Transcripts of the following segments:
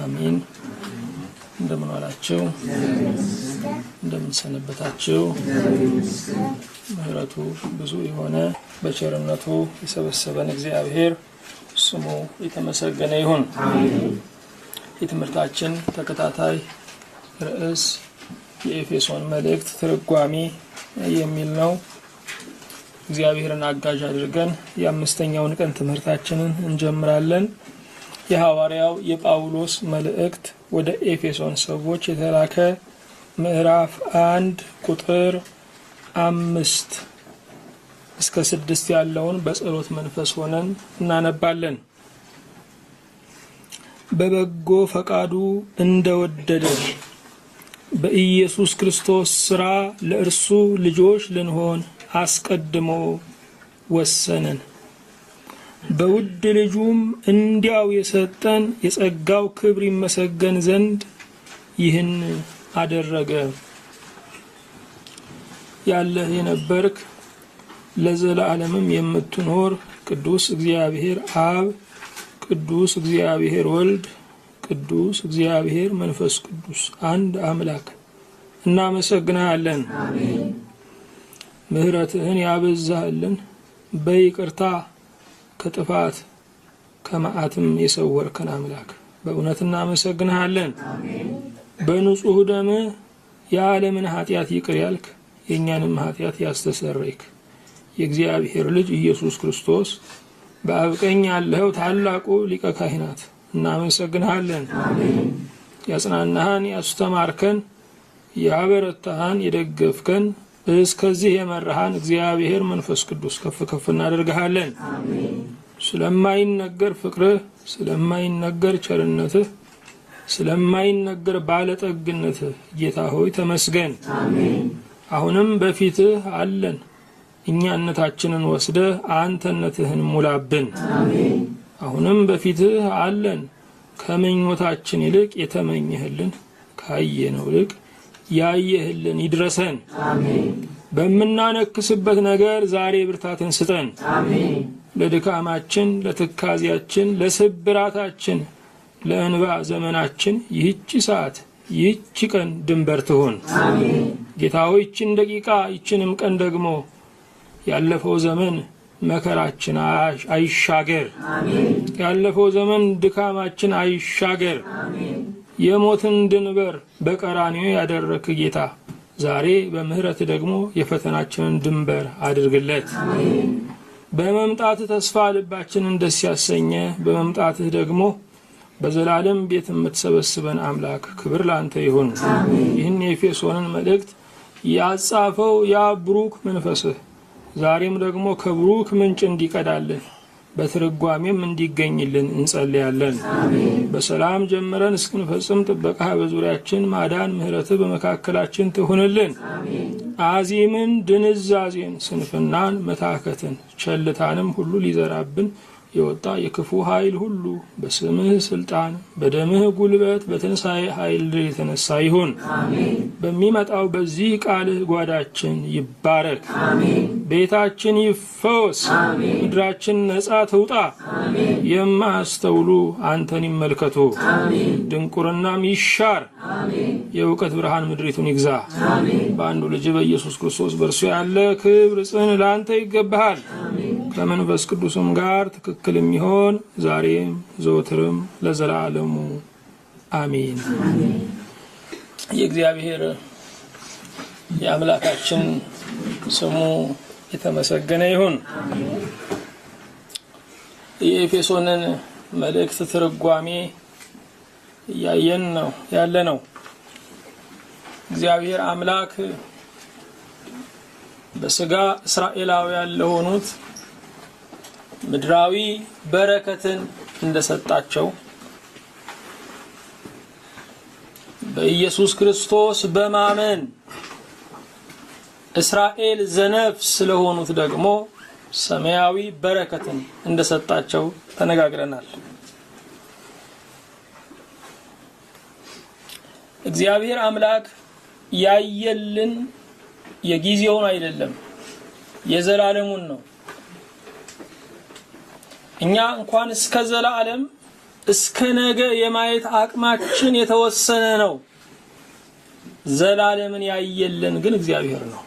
አሜን። እንደምን ዋላችሁ? እንደምን ሰነበታችሁ? ምህረቱ ብዙ የሆነ በቸርነቱ የሰበሰበን እግዚአብሔር ስሙ የተመሰገነ ይሁን። የትምህርታችን ተከታታይ ርዕስ የኤፌሶን መልእክት ትርጓሜ የሚል ነው። እግዚአብሔርን አጋዥ አድርገን የአምስተኛውን ቀን ትምህርታችንን እንጀምራለን። የሐዋርያው የጳውሎስ መልእክት ወደ ኤፌሶን ሰዎች የተላከ ምዕራፍ 1 ቁጥር 5 እስከ 6 ያለውን በጸሎት መንፈስ ሆነን እናነባለን። በበጎ ፈቃዱ እንደወደደ በኢየሱስ ክርስቶስ ሥራ ለእርሱ ልጆች ልንሆን አስቀድሞ ወሰነን። በውድ ልጁም እንዲያው የሰጠን የጸጋው ክብር ይመሰገን ዘንድ ይህን አደረገ። ያለህ የነበርክ ለዘላለምም የምትኖር ቅዱስ እግዚአብሔር አብ፣ ቅዱስ እግዚአብሔር ወልድ፣ ቅዱስ እግዚአብሔር መንፈስ ቅዱስ አንድ አምላክ እናመሰግናለን። አሜን። ምህረትህን ያበዛህልን በይቅርታ ከጥፋት ከመዓትም የሰወርከን አምላክ በእውነት እናመሰግናለን። አሜን። በንጹህ ደምህ የዓለምን ኃጢአት ይቅር ያልክ የእኛንም ኃጢአት ያስተሰረይክ የእግዚአብሔር ልጅ ኢየሱስ ክርስቶስ በአብ ቀኝ ያለኸው ታላቁ ሊቀ ካህናት እናመሰግናለን። አሜን። ያጽናናህን፣ ያስተማርከን፣ ያበረታህን፣ የደገፍከን እስከዚህ የመራሃን እግዚአብሔር መንፈስ ቅዱስ ከፍ ከፍ እናደርግሃለን። አሜን። ስለማይነገር ፍቅርህ፣ ስለማይነገር ቸርነትህ፣ ስለማይነገር ባለጠግነትህ ጌታ ሆይ ተመስገን። አሜን። አሁንም በፊትህ አለን። እኛነታችንን ወስደህ አንተነትህን ሙላብን። አሜን። አሁንም በፊትህ አለን። ከምኞታችን ይልቅ የተመኘህልን ካየነው ይልቅ ያየህልን ይድረሰን። አሜን። በመናነክስበት ነገር ዛሬ ብርታትን ስጠን። አሜን። ለድካማችን፣ ለትካዚያችን፣ ለስብራታችን፣ ለእንባ ዘመናችን ይህች ሰዓት ይህች ቀን ድንበር ትሁን። አሜን። ጌታ ሆይ ይህችን ደቂቃ ይህችንም ቀን ደግሞ ያለፈው ዘመን መከራችን አይሻገር። አሜን። ያለፈው ዘመን ድካማችን አይሻገር። አሜን። የሞትን ድንበር በቀራንዮ ያደረክ ጌታ ዛሬ በምህረት ደግሞ የፈተናችንን ድንበር አድርግለት። አሜን። በመምጣትህ ተስፋ ልባችንን ደስ ያሰኘ በመምጣትህ ደግሞ በዘላለም ቤት የምትሰበስበን አምላክ ክብር ላንተ ይሁን። አሜን። ይህን የኤፌሶንን መልእክት ያጻፈው ያ ብሩክ መንፈስህ ዛሬም ደግሞ ከብሩክ ምንጭ እንዲቀዳልን በትርጓሜም እንዲገኝልን እንጸልያለን። አሜን። በሰላም ጀምረን እስክንፈጽም ጥበቃህ በዙሪያችን፣ ማዳን ምህረትህ በመካከላችን ትሁንልን። አሜን። አዚምን፣ ድንዛዜን፣ ስንፍናን፣ መታከትን፣ ቸልታንም ሁሉ ሊዘራብን የወጣ የክፉ ኃይል ሁሉ በስምህ ስልጣን፣ በደምህ ጉልበት፣ በትንሣኤ ኃይል የተነሳ ይሁን። አሜን። በሚመጣው በዚህ ቃልህ ጓዳችን ይባረክ። አሜን። ቤታችን ይፈወስ። አሜን። ምድራችን ነጻ ትውጣ። አሜን። የማያስተውሉ አንተን ይመልከቱ። አሜን። ድንቁርናም ይሻር። አሜን። የእውቀት ብርሃን ምድሪቱን ይግዛ። አሜን። በአንዱ ልጅ በኢየሱስ ክርስቶስ በእርሱ ያለ ክብር ጽን ለአንተ ይገባሃል። አሜን። ከመንፈስ ቅዱስም ጋር ትክክል የሚሆን ዛሬም ዘወትርም ለዘላለሙ አሜን። የእግዚአብሔር የአምላካችን ስሙ የተመሰገነ ይሁን። የኤፌሶንን መልእክት ትርጓሜ እያየን ነው ያለ ነው። እግዚአብሔር አምላክ በስጋ እስራኤላውያን ለሆኑት ምድራዊ በረከትን እንደሰጣቸው በኢየሱስ ክርስቶስ በማመን እስራኤል ዘነፍስ ስለሆኑት ደግሞ ሰማያዊ በረከትን እንደሰጣቸው ተነጋግረናል። እግዚአብሔር አምላክ ያየልን የጊዜውን አይደለም የዘላለሙን ነው። እኛ እንኳን እስከ ዘላለም እስከ ነገ የማየት አቅማችን የተወሰነ ነው። ዘላለምን ያየልን ግን እግዚአብሔር ነው።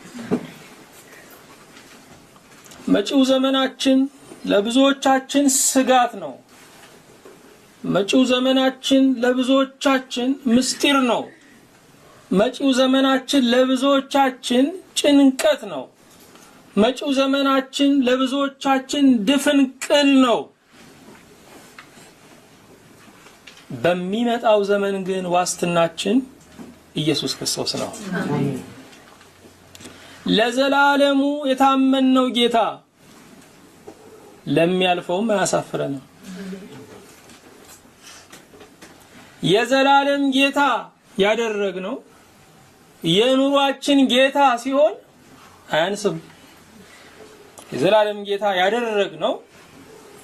መጪው ዘመናችን ለብዙዎቻችን ስጋት ነው። መጪው ዘመናችን ለብዙዎቻችን ምስጢር ነው። መጪው ዘመናችን ለብዙዎቻችን ጭንቀት ነው። መጪው ዘመናችን ለብዙዎቻችን ድፍንቅል ነው። በሚመጣው ዘመን ግን ዋስትናችን ኢየሱስ ክርስቶስ ነው። ለዘላለሙ የታመነው ጌታ ለሚያልፈውም አያሳፍረንም። የዘላለም ጌታ ያደረግነው የኑሯችን ጌታ ሲሆን አያንስም። የዘላለም ጌታ ያደረግነው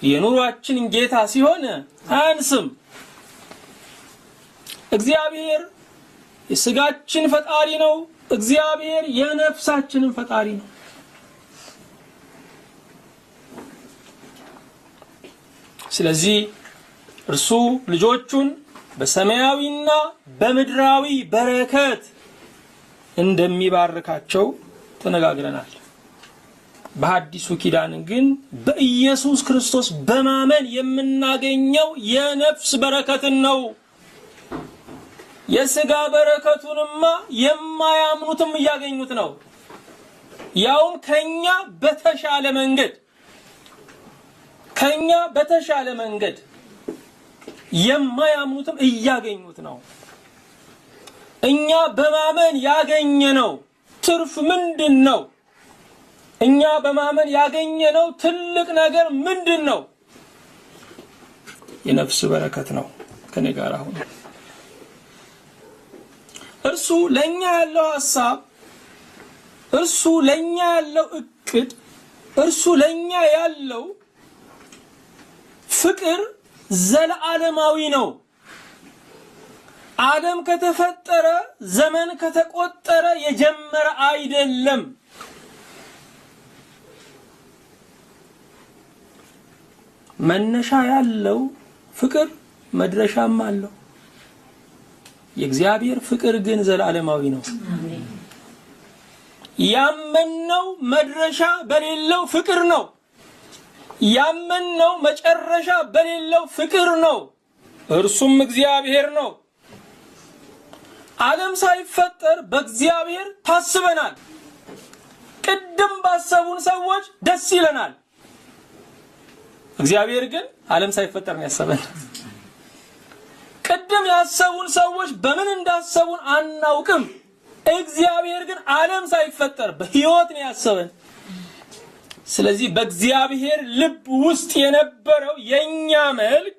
የኑሯችን ጌታ ሲሆን አያንስም። እግዚአብሔር የሥጋችን ፈጣሪ ነው። እግዚአብሔር የነፍሳችንን ፈጣሪ ነው። ስለዚህ እርሱ ልጆቹን በሰማያዊና በምድራዊ በረከት እንደሚባርካቸው ተነጋግረናል። በሐዲሱ ኪዳን ግን በኢየሱስ ክርስቶስ በማመን የምናገኘው የነፍስ በረከትን ነው። የሥጋ በረከቱንማ የማያምኑትም እያገኙት ነው። ያውም ከኛ በተሻለ መንገድ የማያምኑትም እያገኙት ነው። እኛ በማመን ያገኘነው ትርፍ ምንድነው? እኛ በማመን ያገኘነው ትልቅ ነገር ምንድነው? የነፍስ በረከት ነው። ከኔ ጋር አሁን እርሱ ለኛ ያለው ሐሳብ፣ እርሱ ለኛ ያለው እቅድ፣ እርሱ ለኛ ያለው ፍቅር ዘላለማዊ ነው። ዓለም ከተፈጠረ ዘመን ከተቆጠረ የጀመረ አይደለም። መነሻ ያለው ፍቅር መድረሻም አለው። የእግዚአብሔር ፍቅር ግን ዘላለማዊ ነው። ያመነው መድረሻ በሌለው ፍቅር ነው። ያመነው መጨረሻ በሌለው ፍቅር ነው። እርሱም እግዚአብሔር ነው። ዓለም ሳይፈጠር በእግዚአብሔር ታስበናል። ቅድም ባሰቡን ሰዎች ደስ ይለናል። እግዚአብሔር ግን ዓለም ሳይፈጠር ነው ያሰበን። ቅድም ያሰቡን ሰዎች በምን እንዳሰቡን አናውቅም። እግዚአብሔር ግን ዓለም ሳይፈጠር በሕይወት ነው ያሰበን። ስለዚህ በእግዚአብሔር ልብ ውስጥ የነበረው የኛ መልክ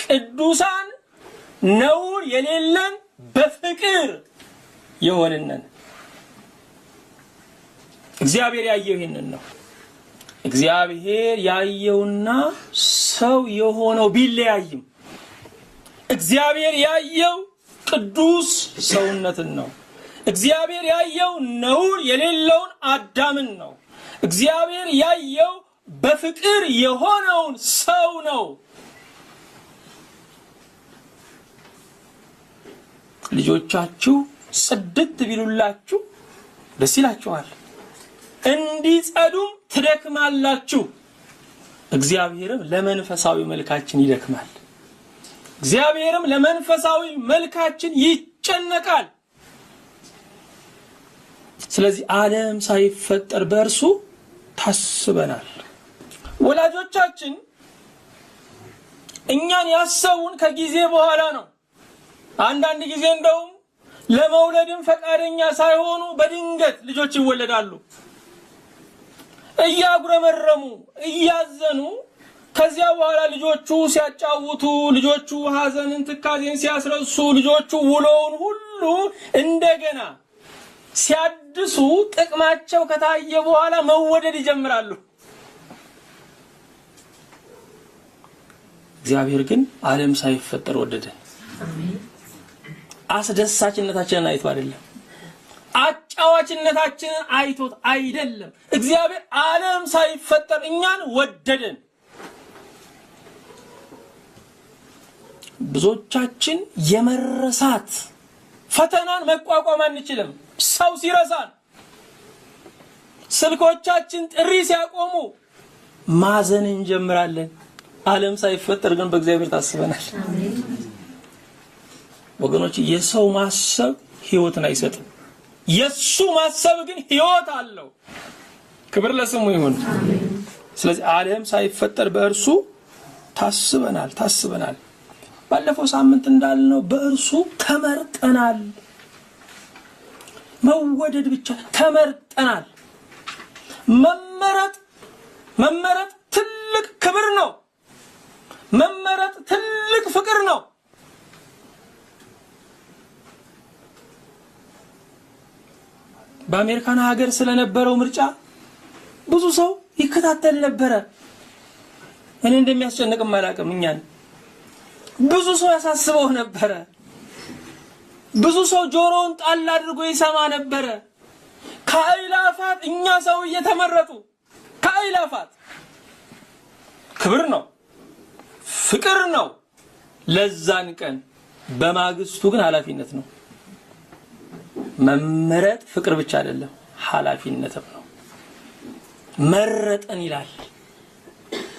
ቅዱሳን ነውር የሌለን በፍቅር የሆንነን እግዚአብሔር ያየው ይሄንን ነው። እግዚአብሔር ያየውና ሰው የሆነው ቢለያይም እግዚአብሔር ያየው ቅዱስ ሰውነትን ነው። እግዚአብሔር ያየው ነውር የሌለውን አዳምን ነው። እግዚአብሔር ያየው በፍቅር የሆነውን ሰው ነው። ልጆቻችሁ ጽድት ቢሉላችሁ ደስ ይላችኋል፣ እንዲጸዱም ትደክማላችሁ። እግዚአብሔርም ለመንፈሳዊ መልካችን ይደክማል። እግዚአብሔርም ለመንፈሳዊ መልካችን ይጨነቃል። ስለዚህ ዓለም ሳይፈጠር በእርሱ ታስበናል። ወላጆቻችን እኛን ያሰቡን ከጊዜ በኋላ ነው። አንዳንድ ጊዜ እንደውም ለመውለድም ፈቃደኛ ሳይሆኑ በድንገት ልጆች ይወለዳሉ። እያጉረመረሙ እያዘኑ ከዚያ በኋላ ልጆቹ ሲያጫውቱ፣ ልጆቹ ሐዘንን ትካዜን ሲያስረሱ፣ ልጆቹ ውሎውን ሁሉ እንደገና ሲያድሱ ጥቅማቸው ከታየ በኋላ መወደድ ይጀምራሉ። እግዚአብሔር ግን ዓለም ሳይፈጠር ወደደን። አስደሳችነታችንን አይቶ አይደለም፣ አጫዋችነታችንን አይቶት አይደለም። እግዚአብሔር ዓለም ሳይፈጠር እኛን ወደደን። ብዙዎቻችን የመረሳት ፈተናን መቋቋም አንችልም። ሰው ሲረሳን፣ ስልኮቻችን ጥሪ ሲያቆሙ ማዘን እንጀምራለን። ዓለም ሳይፈጠር ግን በእግዚአብሔር ታስበናል። ወገኖች የሰው ማሰብ ሕይወትን አይሰጥም። የሱ ማሰብ ግን ሕይወት አለው። ክብር ለስሙ ይሁን። ስለዚህ ዓለም ሳይፈጠር በእርሱ ታስበናል። ባለፈው ሳምንት እንዳልነው በእርሱ ተመርጠናል። መወደድ ብቻ ተመርጠናል። መመረጥ ትልቅ ክብር ነው። መመረጥ ትልቅ ፍቅር ነው። በአሜሪካን ሀገር ስለነበረው ምርጫ ብዙ ሰው ይከታተል ነበረ። እኔ እንደሚያስጨንቅም አላውቅም። እኛን ብዙ ሰው ያሳስበው ነበረ። ብዙ ሰው ጆሮውን ጣል አድርጎ ይሰማ ነበረ። ከአይላፋት እኛ ሰው እየተመረጡ ከአይላፋት ክብር ነው፣ ፍቅር ነው ለዛን ቀን። በማግስቱ ግን ኃላፊነት ነው። መመረጥ ፍቅር ብቻ አይደለም፣ ኃላፊነትም ነው። መረጠን ይላል።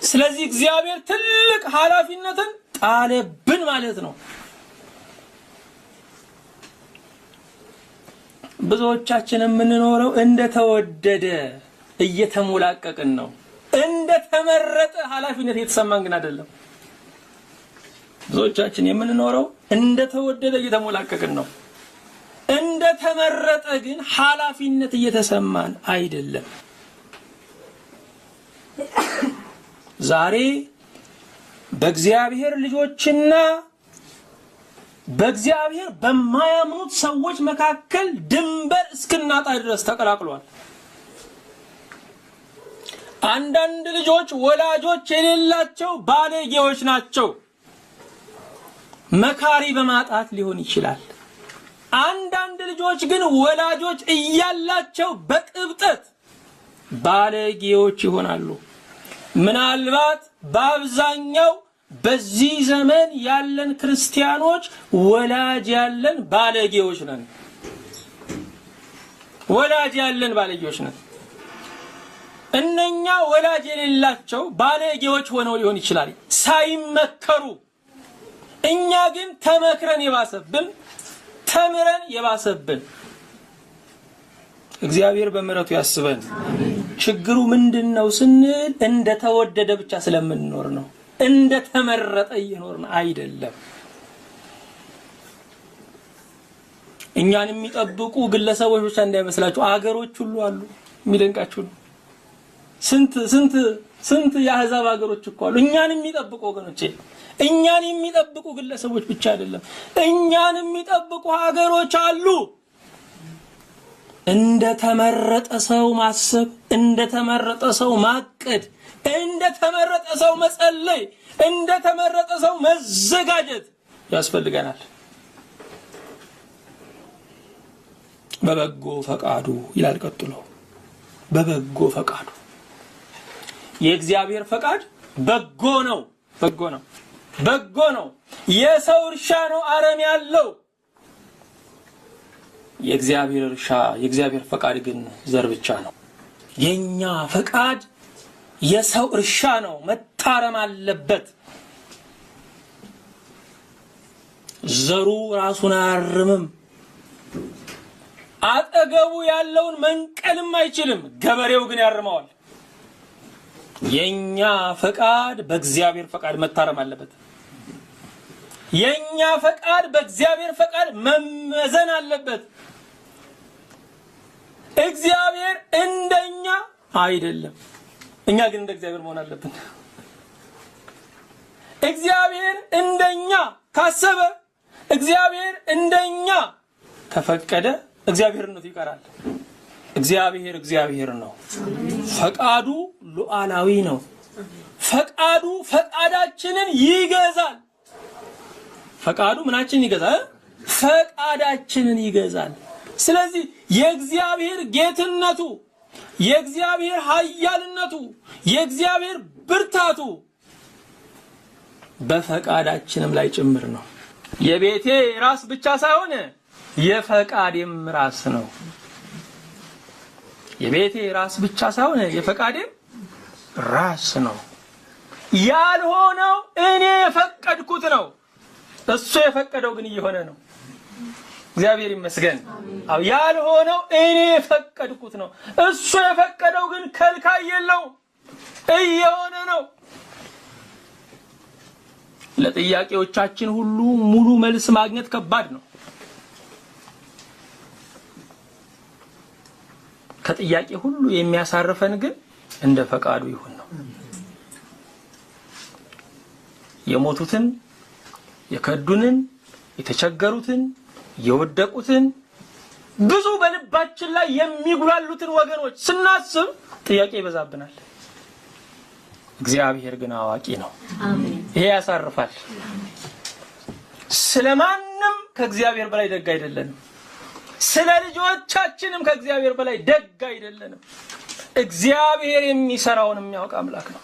ስለዚህ እግዚአብሔር ትልቅ ኃላፊነትን ጣለብን ማለት ነው። ብዙዎቻችን የምንኖረው እንደተወደደ እየተሞላቀቅን ነው። እንደተመረጠ ኃላፊነት የተሰማን ግን አይደለም። ብዙዎቻችን የምንኖረው እንደተወደደ እየተሞላቀቅን ነው። እንደተመረጠ ግን ኃላፊነት እየተሰማን አይደለም። ዛሬ በእግዚአብሔር ልጆችና በእግዚአብሔር በማያምኑት ሰዎች መካከል ድንበር እስክናጣ ድረስ ተቀላቅሏል። አንዳንድ ልጆች ወላጆች የሌላቸው ባለጌዎች ናቸው። መካሪ በማጣት ሊሆን ይችላል። አንዳንድ ልጆች ግን ወላጆች እያላቸው በቅብጠት ባለጌዎች ይሆናሉ። ምናልባት በአብዛኛው በዚህ ዘመን ያለን ክርስቲያኖች ወላጅ ያለን ባለጌዎች ነን። ወላጅ ያለን ባለጌዎች ነን። እነኛ ወላጅ የሌላቸው ባለጌዎች ሆነው ሊሆን ይችላል ሳይመከሩ። እኛ ግን ተመክረን የባሰብን፣ ተምረን የባሰብን። እግዚአብሔር በምሕረቱ ያስበን። ችግሩ ምንድነው ስንል እንደተወደደ ብቻ ስለምንኖር ነው። እንደተመረጠ እየኖርን አይደለም። እኛን የሚጠብቁ ግለሰቦች ብቻ እንዳይመስላችሁ፣ አገሮች ሁሉ አሉ። የሚደንቃችሁ ነው። ስንት የአሕዛብ አገሮች እኮ አሉ እኛን የሚጠብቁ ወገኖቼ። እኛን የሚጠብቁ ግለሰቦች ብቻ አይደለም፣ እኛን የሚጠብቁ ሀገሮች አሉ። እንደተመረጠ ሰው ማሰብ፣ እንደተመረጠ ሰው ማቀድ፣ እንደተመረጠ ሰው መጸለይ፣ እንደተመረጠ ሰው መዘጋጀት ያስፈልገናል። በበጎ ፈቃዱ ይላል ቀጥሎ። በበጎ ፈቃዱ የእግዚአብሔር ፈቃድ በጎ ነው። በጎ ነው። የሰው እርሻ ነው አረም ያለው። የእግዚአብሔር እርሻ፣ የእግዚአብሔር ፈቃድ ግን ዘር ብቻ ነው። የኛ ፈቃድ የሰው እርሻ ነው፣ መታረም አለበት። ዘሩ ራሱን አያርምም። አጠገቡ ያለውን መንቀልም አይችልም። ገበሬው ግን ያርመዋል። የኛ ፈቃድ በእግዚአብሔር ፈቃድ መታረም አለበት። የኛ ፈቃድ በእግዚአብሔር ፈቃድ መመዘን አለበት። እግዚአብሔር እንደኛ አይደለም፣ እኛ ግን እንደ እግዚአብሔር መሆን አለብን። እግዚአብሔር እንደኛ ካሰበ፣ እግዚአብሔር እንደኛ ከፈቀደ እግዚአብሔርነቱ ይቀራል። እግዚአብሔር ነው። ፈቃዱ ሉዓላዊ ነው። ፈቃዱ ፈቃዳችንን ይገዛል። ፈቃዱ ምናችንን ይገዛል? ፈቃዳችንን ይገዛል። ስለዚህ የእግዚአብሔር ጌትነቱ፣ የእግዚአብሔር ኃያልነቱ፣ የእግዚአብሔር ብርታቱ በፈቃዳችንም ላይ ጭምር ነው። የቤቴ ራስ ብቻ ሳይሆን የፈቃዴም ራስ ነው። የቤቴ ራስ ብቻ ሳይሆን የፈቃዴም ራስ ነው። ያልሆነው እኔ የፈቀድኩት ነው፣ እሱ የፈቀደው ግን እየሆነ ነው። እግዚአብሔር ይመስገን። አዎ ያልሆነው እኔ የፈቀድኩት ነው፣ እሱ የፈቀደው ግን ከልካይ የለው፣ እየሆነ ነው። ለጥያቄዎቻችን ሁሉ ሙሉ መልስ ማግኘት ከባድ ነው። ከጥያቄ ሁሉ የሚያሳርፈን ግን እንደ ፈቃዱ ይሁን ነው። የሞቱትን፣ የከዱንን፣ የተቸገሩትን፣ የወደቁትን ብዙ በልባችን ላይ የሚጉላሉትን ወገኖች ስናስብ ጥያቄ ይበዛብናል። እግዚአብሔር ግን አዋቂ ነው። አሜን። ይሄ ያሳርፋል። ስለማንም ከእግዚአብሔር በላይ ደግ አይደለንም። ስለ ልጆቻችንም ከእግዚአብሔር በላይ ደግ አይደለንም። እግዚአብሔር የሚሰራውን የሚያውቅ አምላክ ነው።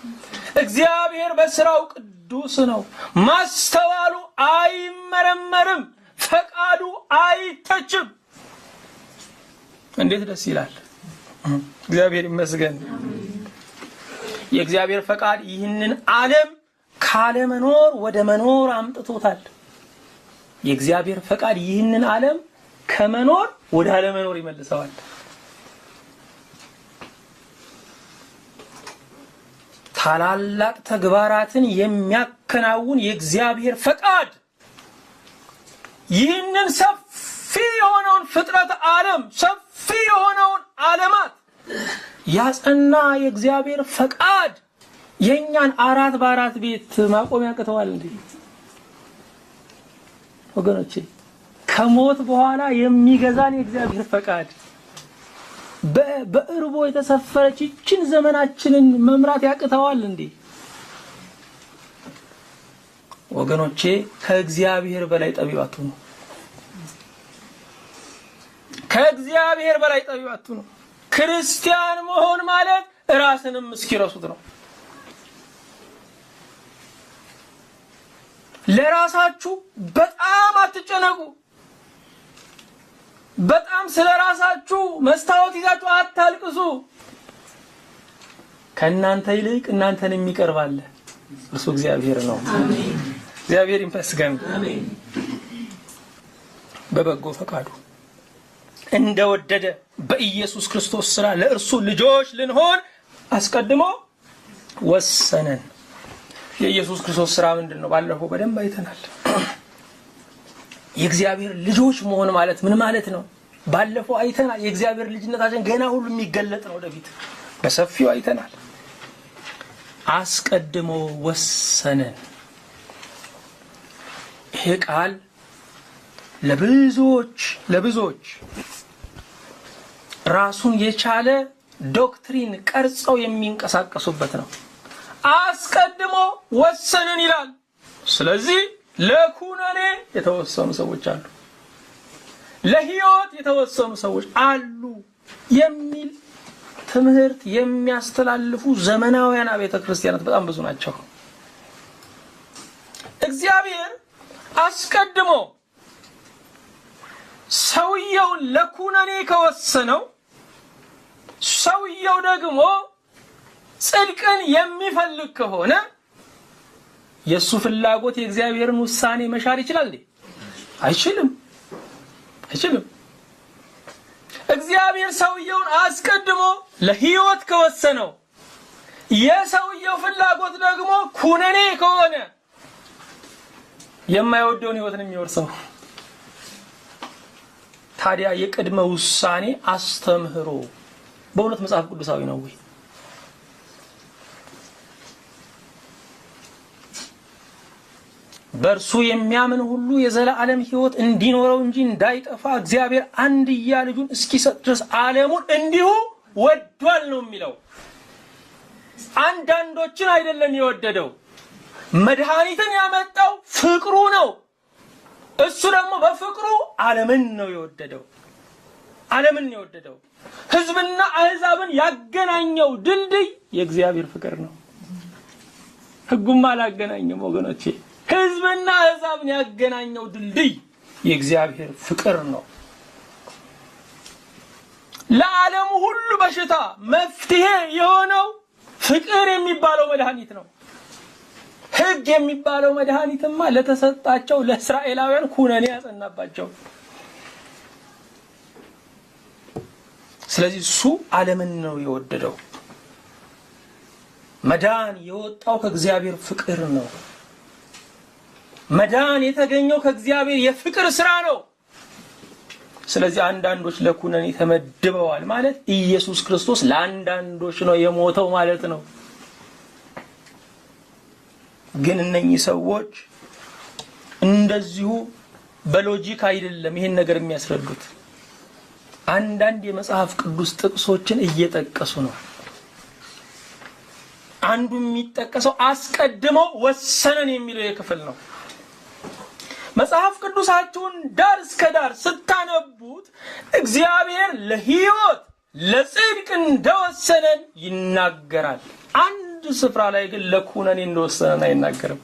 እግዚአብሔር በስራው ቅዱስ ነው። ማስተዋሉ አይመረመርም፣ ፈቃዱ አይተችም። እንዴት ደስ ይላል! እግዚአብሔር ይመስገን። የእግዚአብሔር ፈቃድ ይህንን ዓለም ካለመኖር ወደ መኖር አምጥቶታል። የእግዚአብሔር ፈቃድ ይህንን ዓለም ከመኖር ወደ አለመኖር ይመልሰዋል። ታላላቅ ተግባራትን የሚያከናውን የእግዚአብሔር ፈቃድ ይህንን ሰፊ የሆነውን ፍጥረት ዓለም፣ ሰፊ የሆነውን ዓለማት ያጸና የእግዚአብሔር ፈቃድ የኛን 4x4 ቤት ማቆም ያቅተዋል እንዴ? ወገኖቼ ከሞት በኋላ የሚገዛን የእግዚአብሔር ፈቃድ በእርቦ የተሰፈረች ይችን ዘመናችንን መምራት ያቅተዋል እንዴ? ወገኖቼ ከእግዚአብሔር በላይ ጠቢብ አትሁኑ። ከእግዚአብሔር በላይ ጠቢብ አትሁኑ። ክርስቲያን መሆን ማለት ራስንም እስኪረሱት ነው። ለራሳችሁ በጣም አትጨነቁ። በጣም ስለራሳችሁ መስታወት ይዛችሁ አታልቅሱ። ከእናንተ ይልቅ እናንተን የሚቀርብ አለ፣ እርሱ እግዚአብሔር ነው። አሜን። እግዚአብሔር ይመስገን። አሜን። በበጎ ፈቃዱ እንደወደደ በኢየሱስ ክርስቶስ ሥራ ለእርሱ ልጆች ልንሆን አስቀድሞ ወሰነን። የኢየሱስ ክርስቶስ ሥራ ምንድነው? ባለፈው በደንብ አይተናል። የእግዚአብሔር ልጆች መሆን ማለት ምን ማለት ነው? ባለፈው አይተናል። የእግዚአብሔር ልጅነታችን ገና ሁሉ የሚገለጥ ነው፣ ወደፊት በሰፊው አይተናል። አስቀድሞ ወሰነን። ይሄ ቃል ለብዙዎች ራሱን የቻለ ዶክትሪን ቀርጸው የሚንቀሳቀሱበት ነው። አስቀድሞ ወሰነን ይላል። ስለዚህ ለኩነኔ የተወሰኑ ሰዎች አሉ፣ ለሕይወት የተወሰኑ ሰዎች አሉ የሚል ትምህርት የሚያስተላልፉ ዘመናውያን አብያተ ክርስቲያናት በጣም ብዙ ናቸው። እግዚአብሔር አስቀድሞ ሰውየውን ለኩነኔ ከወሰነው፣ ሰውየው ደግሞ ጽድቅን የሚፈልግ ከሆነ የሱ ፍላጎት የእግዚአብሔርን ውሳኔ መሻር ይችላል እንዴ? አይችልም። እግዚአብሔር ሰውየውን አስቀድሞ ለሕይወት ከወሰነው፣ የሰውየው ፍላጎት ደግሞ ኩነኔ ከሆነ የማይወደውን ሕይወትን የሚወርሰው። ታዲያ የቅድመ ውሳኔ አስተምህሮ በእውነት መጽሐፍ ቅዱሳዊ ነው ወይ? በእርሱ የሚያምን ሁሉ የዘላለም ሕይወት እንዲኖረው እንጂ እንዳይጠፋ እግዚአብሔር አንድያ ልጁን እስኪሰጥ ድረስ ዓለሙን እንዲሁ ወዷል ነው የሚለው። አንዳንዶችን አይደለም የወደደው፣ መድኃኒትን ያመጣው ፍቅሩ ነው። እሱ ደግሞ በፍቅሩ ዓለምን ነው የወደደው። ሕዝብና አሕዛብን ያገናኘው ድልድይ የእግዚአብሔር ፍቅር ነው። ሕጉም አላገናኘም ወገኖቼ። ሕዝብና አሕዛብን ያገናኘው ድልድይ የእግዚአብሔር ፍቅር ነው። ለዓለም ሁሉ በሽታ መፍትሄ የሆነው ፍቅር የሚባለው መድኃኒት ነው። ሕግ የሚባለው መድኃኒትማ ለተሰጣቸው ለእስራኤላውያን ኩነኔ ያጸናባቸው። ስለዚህ እሱ ዓለምን ነው የወደደው። መዳን የወጣው ከእግዚአብሔር ፍቅር ነው። መዳን የተገኘው ከእግዚአብሔር የፍቅር ስራ ነው። ስለዚህ አንዳንዶች ለኩነኔ ተመድበዋል ማለት ኢየሱስ ክርስቶስ ለአንዳንዶች ነው የሞተው ማለት ነው። ግን እነኚህ ሰዎች እንደዚሁ በሎጂክ አይደለም ይሄን ነገር የሚያስረዱት። አንዳንድ የመጽሐፍ ቅዱስ ጥቅሶችን እየጠቀሱ ነው። አንዱ የሚጠቀሰው አስቀድሞ ወሰነን የሚለው የክፍል ነው። መጽሐፍ ቅዱሳችሁን ዳር እስከ ዳር ስታነቡት እግዚአብሔር ለሕይወት ለጽድቅ እንደወሰነን ይናገራል። አንድ ስፍራ ላይ ግን ለኩነኔ እንደወሰነን አይናገርም።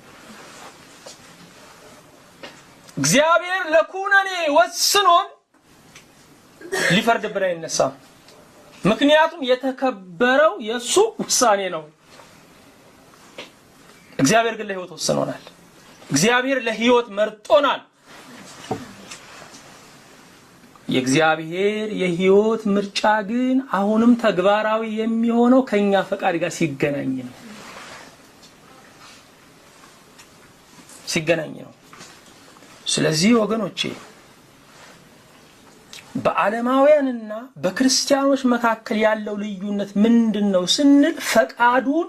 እግዚአብሔር ለኩነኔ ወስኖን ሊፈርድብን አይነሳም። ምክንያቱም የተከበረው የሱ ውሳኔ ነው። እግዚአብሔር ግን ለሕይወት ወስኖናል። እግዚአብሔር ለሕይወት መርጦናል። የእግዚአብሔር የሕይወት ምርጫ ግን አሁንም ተግባራዊ የሚሆነው ከኛ ፈቃድ ጋር ሲገናኝ ነው። ስለዚህ ወገኖቼ በዓለማውያንና በክርስቲያኖች መካከል ያለው ልዩነት ምንድነው ስንል ፈቃዱን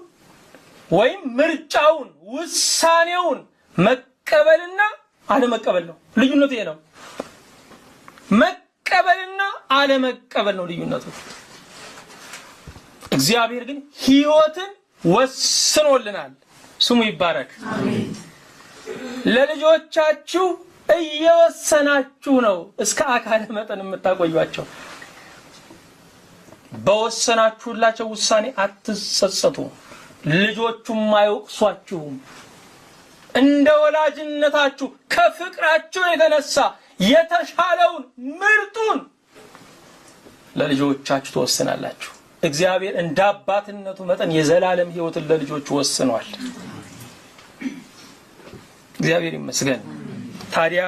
ወይም ምርጫውን ውሳኔውን መቀበልና አለመቀበል ነው። ልዩነቱ ይሄ ነው። መቀበልና አለመቀበል ነው ልዩነቱ። እግዚአብሔር ግን ሕይወትን ወስኖልናል። ስሙ ይባረክ። አሜን። ለልጆቻችሁ እየወሰናችሁ ነው እስከ አካለ መጠን የምታቆዩአቸው። በወሰናችሁላቸው ውሳኔ አትጸጸቱ። ልጆቹም አይወቅሷችሁም። እንደ ወላጅነታችሁ ከፍቅራችሁ የተነሳ የተሻለውን ምርጡን ለልጆቻችሁ ትወስናላችሁ። እግዚአብሔር እንደ አባትነቱ መጠን የዘላለም ሕይወትን ለልጆቹ ወስኗል። እግዚአብሔር ይመስገን። ታዲያ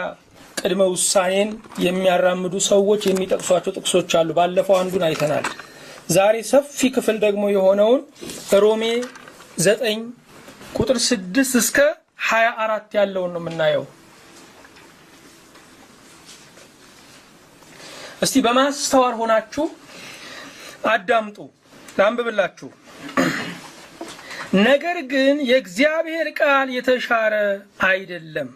ቅድመ ውሳኔን የሚያራምዱ ሰዎች የሚጠቅሷቸው ጥቅሶች አሉ። ባለፈው አንዱን አይተናል። ዛሬ ሰፊ ክፍል ደግሞ የሆነውን ሮሜ 9 ቁጥር 6 እስከ 24 ያለውን ነው የምናየው። እስቲ በማስተዋል ሆናችሁ አዳምጡ። ላንብብላችሁ። ነገር ግን የእግዚአብሔር ቃል የተሻረ አይደለም።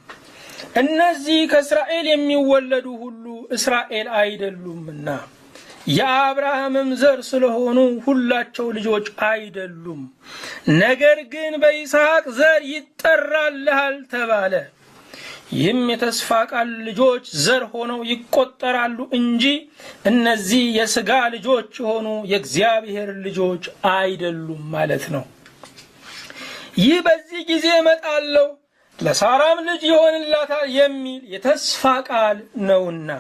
እነዚህ ከእስራኤል የሚወለዱ ሁሉ እስራኤል አይደሉምና የአብርሃምም ዘር ስለሆኑ ሁላቸው ልጆች አይደሉም። ነገር ግን በይስሐቅ ዘር ይጠራልሃል ተባለ። ይህም የተስፋ ቃል ልጆች ዘር ሆነው ይቆጠራሉ እንጂ እነዚህ የሥጋ ልጆች የሆኑ የእግዚአብሔር ልጆች አይደሉም ማለት ነው። ይህ በዚህ ጊዜ እመጣለሁ ለሳራም ልጅ ይሆንላታል የሚል የተስፋ ቃል ነውና።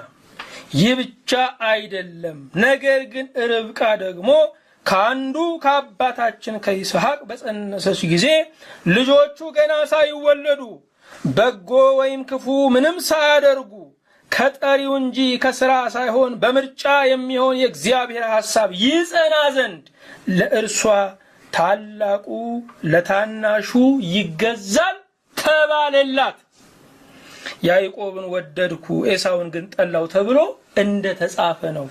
ይህ ብቻ አይደለም፣ ነገር ግን ርብቃ ደግሞ ከአንዱ ከአባታችን ከይስሐቅ በጸነሰች ጊዜ ልጆቹ ገና ሳይወለዱ በጎ ወይም ክፉ ምንም ሳያደርጉ ከጠሪው እንጂ ከሥራ ሳይሆን በምርጫ የሚሆን የእግዚአብሔር ሐሳብ ይጸና ዘንድ ለእርሷ ታላቁ ለታናሹ ይገዛል ተባለላት። ያዕቆብን ወደድኩ ኤሳውን ግን ጠላው ተብሎ እንደተጻፈ ነው።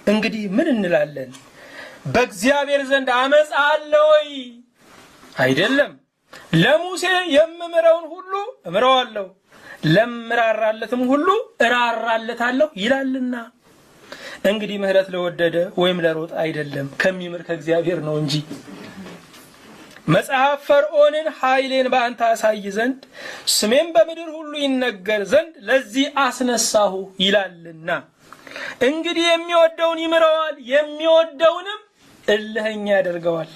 እንግዲህ ምን እንላለን? በእግዚአብሔር ዘንድ አመጽ አለ ወይ? አይደለም። ለሙሴ የምምረውን ሁሉ እምረዋለሁ፣ ለምራራለትም ሁሉ እራራለታለሁ ይላልና። እንግዲህ ምህረት ለወደደ ወይም ለሮጥ አይደለም፣ ከሚምር ከእግዚአብሔር ነው እንጂ። መጽሐፍ ፈርዖንን ኃይሌን በአንተ አሳይ ዘንድ ስሜም በምድር ሁሉ ይነገር ዘንድ ለዚህ አስነሳሁ ይላልና። እንግዲህ የሚወደውን ይምረዋል፣ የሚወደውንም እልህኛ ያደርገዋል።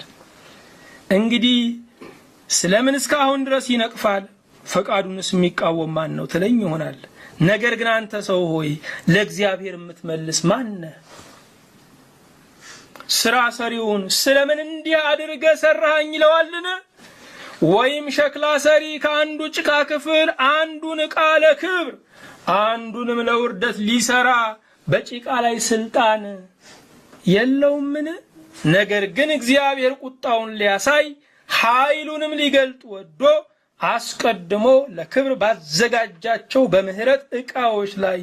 እንግዲህ ስለምን እስካሁን ድረስ ይነቅፋል? ፈቃዱንስ የሚቃወም ማን ነው ትለኝ ይሆናል። ነገር ግን አንተ ሰው ሆይ ለእግዚአብሔር የምትመልስ ማን ነህ? ስራ ሰሪውን ስለምን እንዲህ አድርገህ ሰራኸኝ ይለዋልን? ወይም ሸክላ ሰሪ ከአንዱ ጭቃ ክፍል አንዱን ዕቃ ለክብር አንዱንም ለውርደት ሊሰራ በጭቃ ላይ ስልጣን የለውምን? ነገር ግን እግዚአብሔር ቁጣውን ሊያሳይ ኃይሉንም ሊገልጥ ወዶ አስቀድሞ ለክብር ባዘጋጃቸው በምህረት ዕቃዎች ላይ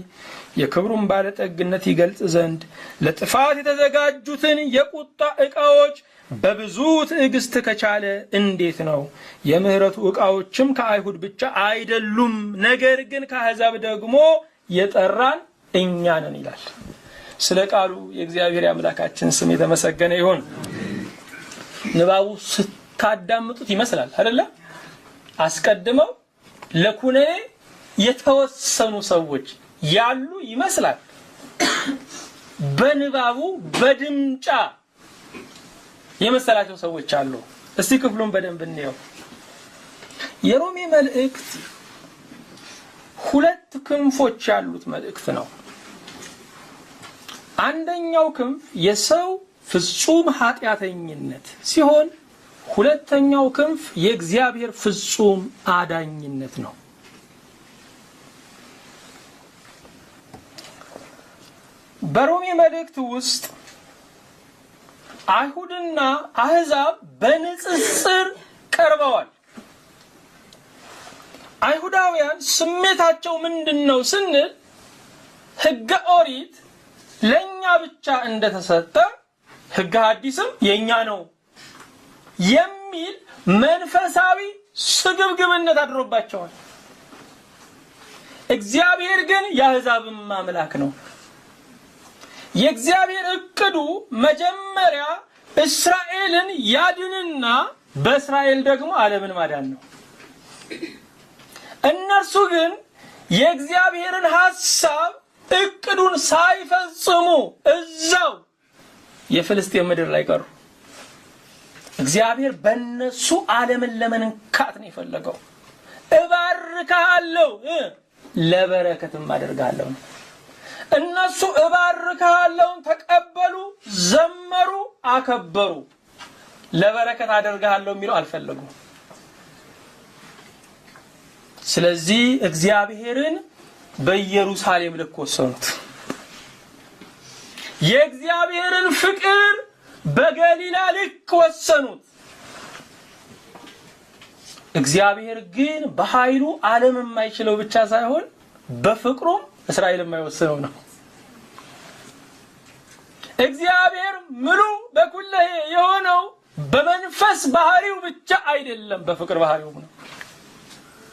የክብሩን ባለጠግነት ይገልጽ ዘንድ ለጥፋት የተዘጋጁትን የቁጣ ዕቃዎች በብዙ ትዕግስት ከቻለ እንዴት ነው? የምህረቱ ዕቃዎችም ከአይሁድ ብቻ አይደሉም፣ ነገር ግን ከአሕዛብ ደግሞ የጠራን እኛ ነን ይላል። ስለ ቃሉ የእግዚአብሔር አምላካችን ስም የተመሰገነ ይሁን። ንባቡ ስታዳምጡት ይመስላል አይደለ? አስቀድመው ለኩነኔ የተወሰኑ ሰዎች ያሉ ይመስላል። በንባቡ በድምጫ የመሰላቸው ሰዎች አሉ። እስቲ ክፍሉን በደንብ እንየው። የሮሜ መልእክት ሁለት ክንፎች ያሉት መልእክት ነው። አንደኛው ክንፍ የሰው ፍጹም ኃጢአተኝነት ሲሆን ሁለተኛው ክንፍ የእግዚአብሔር ፍጹም አዳኝነት ነው። በሮሜ መልእክት ውስጥ አይሁድና አሕዛብ በንጽጽር ቀርበዋል። አይሁዳውያን ስሜታቸው ምንድነው ስንል ሕገ ኦሪት ለኛ ብቻ እንደተሰጠ ሕገ ሐዲስም የኛ ነው የሚል መንፈሳዊ ስግብግብነት አድሮባቸዋል። እግዚአብሔር ግን የአሕዛብም አምላክ ነው። የእግዚአብሔር እቅዱ መጀመሪያ እስራኤልን ያድንና በእስራኤል ደግሞ ዓለምን ማዳን ነው። እነሱ ግን የእግዚአብሔርን ሐሳብ እቅዱን ሳይፈጽሙ እዛው የፍልስጤም ምድር ላይ ቀሩ። እግዚአብሔር በእነሱ ዓለምን ለመንካት ነው የፈለገው። እባርካለሁ ለበረከትም አደርጋለሁ ነው። እነሱ እባርካለሁን ተቀበሉ፣ ዘመሩ፣ አከበሩ። ለበረከት አደርጋለሁ የሚለው አልፈለጉም። ስለዚህ እግዚአብሔርን በኢየሩሳሌም ልክ ወሰኑት። የእግዚአብሔርን ፍቅር በገሊላ ልክ ወሰኑት። እግዚአብሔር ግን በኃይሉ ዓለም የማይችለው ብቻ ሳይሆን በፍቅሩም እስራኤል የማይወስነው ነው። እግዚአብሔር ምሉ በኩለሄ የሆነው በመንፈስ ባህሪው ብቻ አይደለም፣ በፍቅር ባህሪው ነው።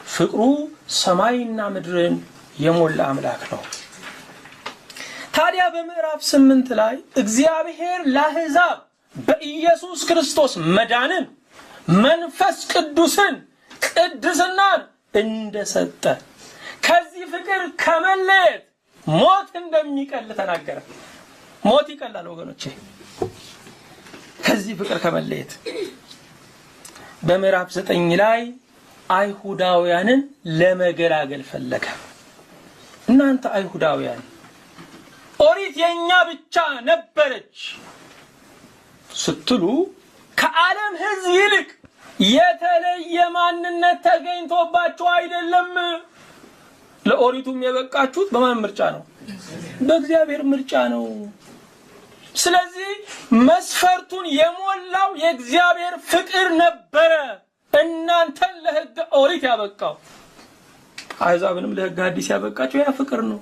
ፍቅሩ ሰማይና ምድርን የሞላ አምላክ ነው። ታዲያ በምዕራፍ 8 ላይ እግዚአብሔር ለአሕዛብ በኢየሱስ ክርስቶስ መዳንን፣ መንፈስ ቅዱስን፣ ቅድስናን እንደሰጠ ከዚህ ፍቅር ከመለየት ሞት እንደሚቀል ተናገረ። ሞት ይቀላል ወገኖቼ ከዚህ ፍቅር ከመለየት። በምዕራፍ 9 ላይ አይሁዳውያንን ለመገላገል ፈለገ። እናንተ አይሁዳውያን ኦሪት የኛ ብቻ ነበረች ስትሉ ከዓለም ሕዝብ ይልቅ የተለየ ማንነት ተገኝቶባችሁ አይደለም። ለኦሪቱም የበቃችሁት በማን ምርጫ ነው? በእግዚአብሔር ምርጫ ነው። ስለዚህ መስፈርቱን የሞላው የእግዚአብሔር ፍቅር ነበረ እናንተን ለሕገ ኦሪት ያበቃው። አሕዛብንም ለሕገ ሐዲስ ያበቃቸው ያ ፍቅር ነው።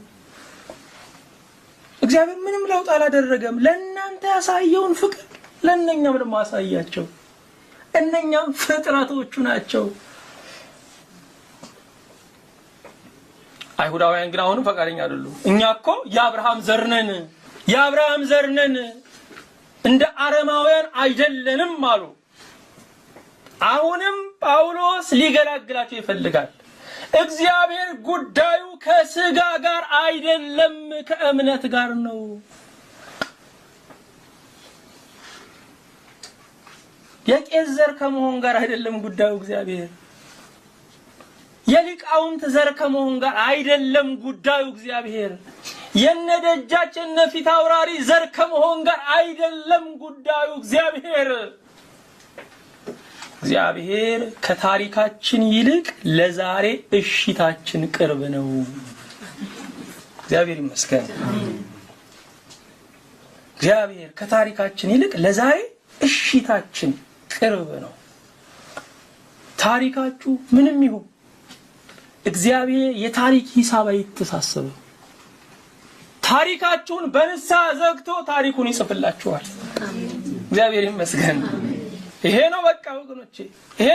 እግዚአብሔር ምንም ለውጥ አላደረገም። ለእናንተ ያሳየውን ፍቅር ለእነኛም ደግሞ አሳያቸው። እነኛም ፍጥረቶቹ ናቸው። አይሁዳውያን ግን አሁንም ፈቃደኛ አይደሉም። እኛ እኮ የአብርሃም ዘር ነን እንደ አረማውያን አይደለንም አሉ። አሁንም ጳውሎስ ሊገላግላቸው ይፈልጋል። እግዚአብሔር ጉዳዩ ከስጋ ጋር አይደለም፣ ከእምነት ጋር ነው። የቄስ ዘር ከመሆን ጋር አይደለም ጉዳዩ። እግዚአብሔር የሊቃውንት ዘር ከመሆን ጋር አይደለም ጉዳዩ። እግዚአብሔር የነደጃች የነፊት አውራሪ ዘር ከመሆን ጋር አይደለም ጉዳዩ። እግዚአብሔር ከታሪካችን ይልቅ ለዛሬ እሽታችን ቅርብ ነው። እግዚአብሔር ይመስገን። እግዚአብሔር ከታሪካችን ይልቅ ለዛሬ እሽታችን ቅርብ ነው። ታሪካችሁ ምንም ይሁን እግዚአብሔር የታሪክ ሂሳብ አይተሳሰብም። ታሪካችሁን በንስሐ ዘግቶ ታሪኩን ይጽፍላችኋል። እግዚአብሔር ይመስገን። ይሄ ነው በቃ ወገኖቼ፣ ይሄ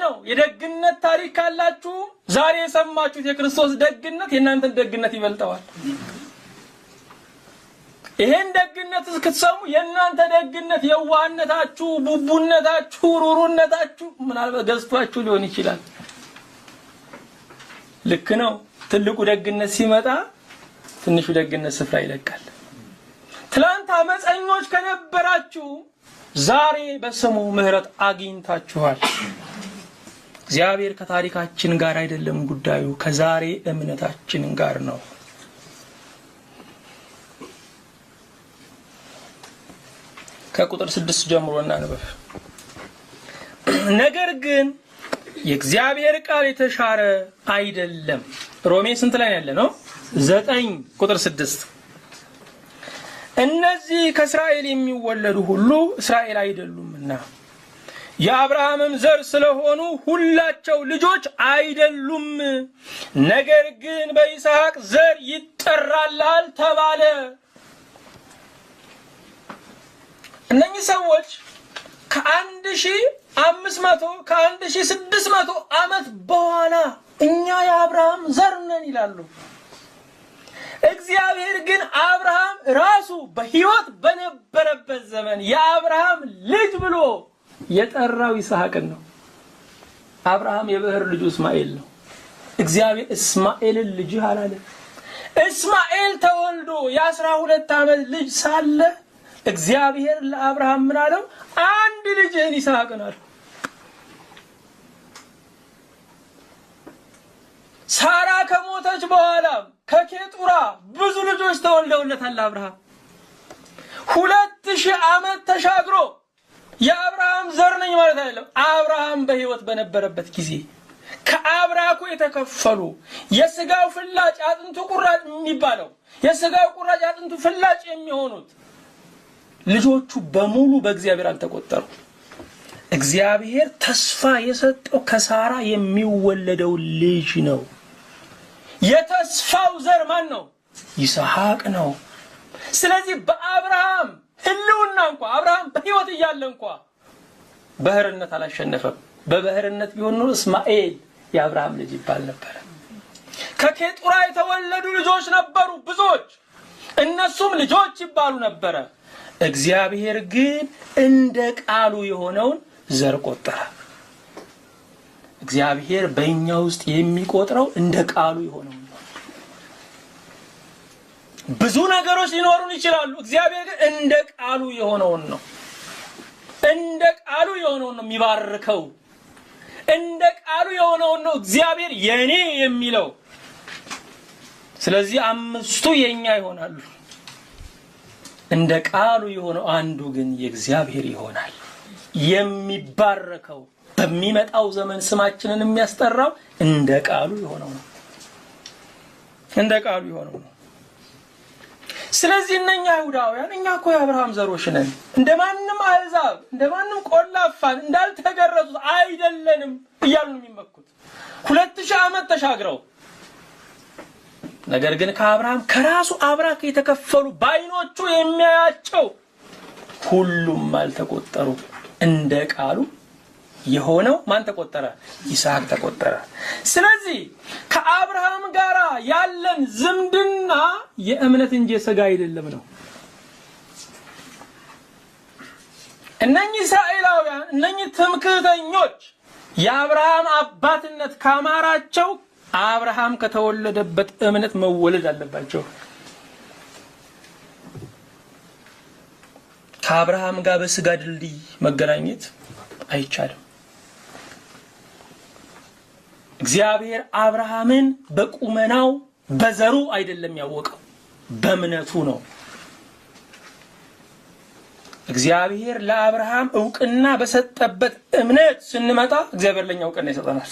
ነው የደግነት ታሪክ ካላችሁ ዛሬ የሰማችሁት የክርስቶስ ደግነት የእናንተን ደግነት ይበልጠዋል። ይሄን ደግነት እስክትሰሙ የእናንተ ደግነት የዋህነታችሁ፣ ቡቡነታችሁ፣ ሩሩነታችሁ ምናልባት ገዝቷችሁ ሊሆን ይችላል። ልክ ነው። ትልቁ ደግነት ሲመጣ ትንሹ ደግነት ስፍራ ይለቃል። ትላንት አመፀኞች ከነበራችሁ ዛሬ በስሙ ምህረት አግኝታችኋል። እግዚአብሔር ከታሪካችን ጋር አይደለም ጉዳዩ፣ ከዛሬ እምነታችን ጋር ነው። ከቁጥር 6 ጀምሮ እናንብብ። ነገር ግን የእግዚአብሔር ቃል የተሻረ አይደለም። ሮሜ ስንት ላይ ያለ ነው? 9 ቁጥር 6 እነዚህ ከእስራኤል የሚወለዱ ሁሉ እስራኤል አይደሉምና የአብርሃምም ዘር ስለሆኑ ሁላቸው ልጆች አይደሉም። ነገር ግን በይስሐቅ ዘር ይጠራላል ተባለ። እነኚህ ሰዎች ከ1500 ከ1600 ዓመት በኋላ እኛ የአብርሃም ዘር ነን ይላሉ። እግዚአብሔር ግን አብርሃም ራሱ በሕይወት በነበረበት ዘመን የአብርሃም ልጅ ብሎ የጠራው ይስሐቅን ነው። አብርሃም የብዕር ልጁ እስማኤል ነው። እግዚአብሔር እስማኤልን ልጅህ አላለ። እስማኤል ተወልዶ የ12 ዓመት ልጅ ሳለ እግዚአብሔር ለአብርሃም ምን አለው? አንድ ልጅህን ይስሐቅን አለው። ሳራ ከሞተች በኋላ ከኬጡራ ብዙ ልጆች ተወልደውለታል አብርሃም። 2000 ዓመት ተሻግሮ የአብርሃም ዘር ነኝ ማለት አይደለም። አብርሃም በሕይወት በነበረበት ጊዜ ከአብራኩ የተከፈሉ የስጋው ፍላጭ አጥንቱ ቁራጭ የሚባለው የስጋው ቁራጭ አጥንቱ ፍላጭ የሚሆኑት ልጆቹ በሙሉ በእግዚአብሔር አልተቆጠሩ። እግዚአብሔር ተስፋ የሰጠው ከሳራ የሚወለደው ልጅ ነው። የተስፋው ዘር ማን ነው? ይስሐቅ ነው። ስለዚህ በአብርሃም ህልውና እንኳን አብርሃም በሕይወት እያለ እንኳን በህርነት አላሸነፈም። በበህርነት ቢሆን ነው እስማኤል የአብርሃም ልጅ ይባል ነበር። ከኬጡራ የተወለዱ ልጆች ነበሩ ብዙዎች፣ እነሱም ልጆች ይባሉ ነበር። እግዚአብሔር ግን እንደ ቃሉ የሆነውን ዘር ቆጠረ። እግዚአብሔር በእኛ ውስጥ የሚቆጥረው እንደ ቃሉ የሆነው ነው። ብዙ ነገሮች ሊኖሩን ይችላሉ። እግዚአብሔር ግን እንደ ቃሉ የሆነውን ነው። እንደ ቃሉ የሆነውን ነው የሚባርከው። እንደ ቃሉ የሆነውን ነው እግዚአብሔር የኔ የሚለው። ስለዚህ 5ቱ የኛ ይሆናሉ። እንደ ቃሉ የሆነው አንዱ ግን የእግዚአብሔር ይሆናል። የሚባረከው በሚመጣው ዘመን ስማችንን የሚያስጠራው እንደ ቃሉ የሆነው ነው። እንደ ቃሉ የሆነው ነው። ስለዚህ እነኛ አይሁዳውያን እኛ እኮ የአብርሃም ዘሮች ነን፣ እንደማንም አሕዛብ እንደማንም ቆላፋን እንዳልተገረዙት አይደለንም እያሉ ነው የሚመኩት 2000 ዓመት ተሻግረው። ነገር ግን ከአብርሃም ከራሱ አብራክ የተከፈሉ ባይኖቹ የሚያያቸው ሁሉም አልተቆጠሩ። እንደ ቃሉ የሆነው ማን ተቆጠረ? ይስሐቅ ተቆጠረ። ስለዚህ ከአብርሃም ጋር ያለን ዝምድና የእምነት እንጂ የሥጋ አይደለም ነው። እነኚህ እስራኤላውያን እነኚህ ትምክህተኞች የአብርሃም አባትነት ካማራቸው አብርሃም ከተወለደበት እምነት መወለድ አለባቸው። ከአብርሃም ጋር በሥጋ ድልድይ መገናኘት አይቻልም። እግዚአብሔር አብርሃምን በቁመናው በዘሩ አይደለም ያወቀው፣ በእምነቱ ነው። እግዚአብሔር ለአብርሃም ዕውቅና በሰጠበት እምነት ስንመጣ እግዚአብሔር ለኛ ዕውቅና ይሰጠናል።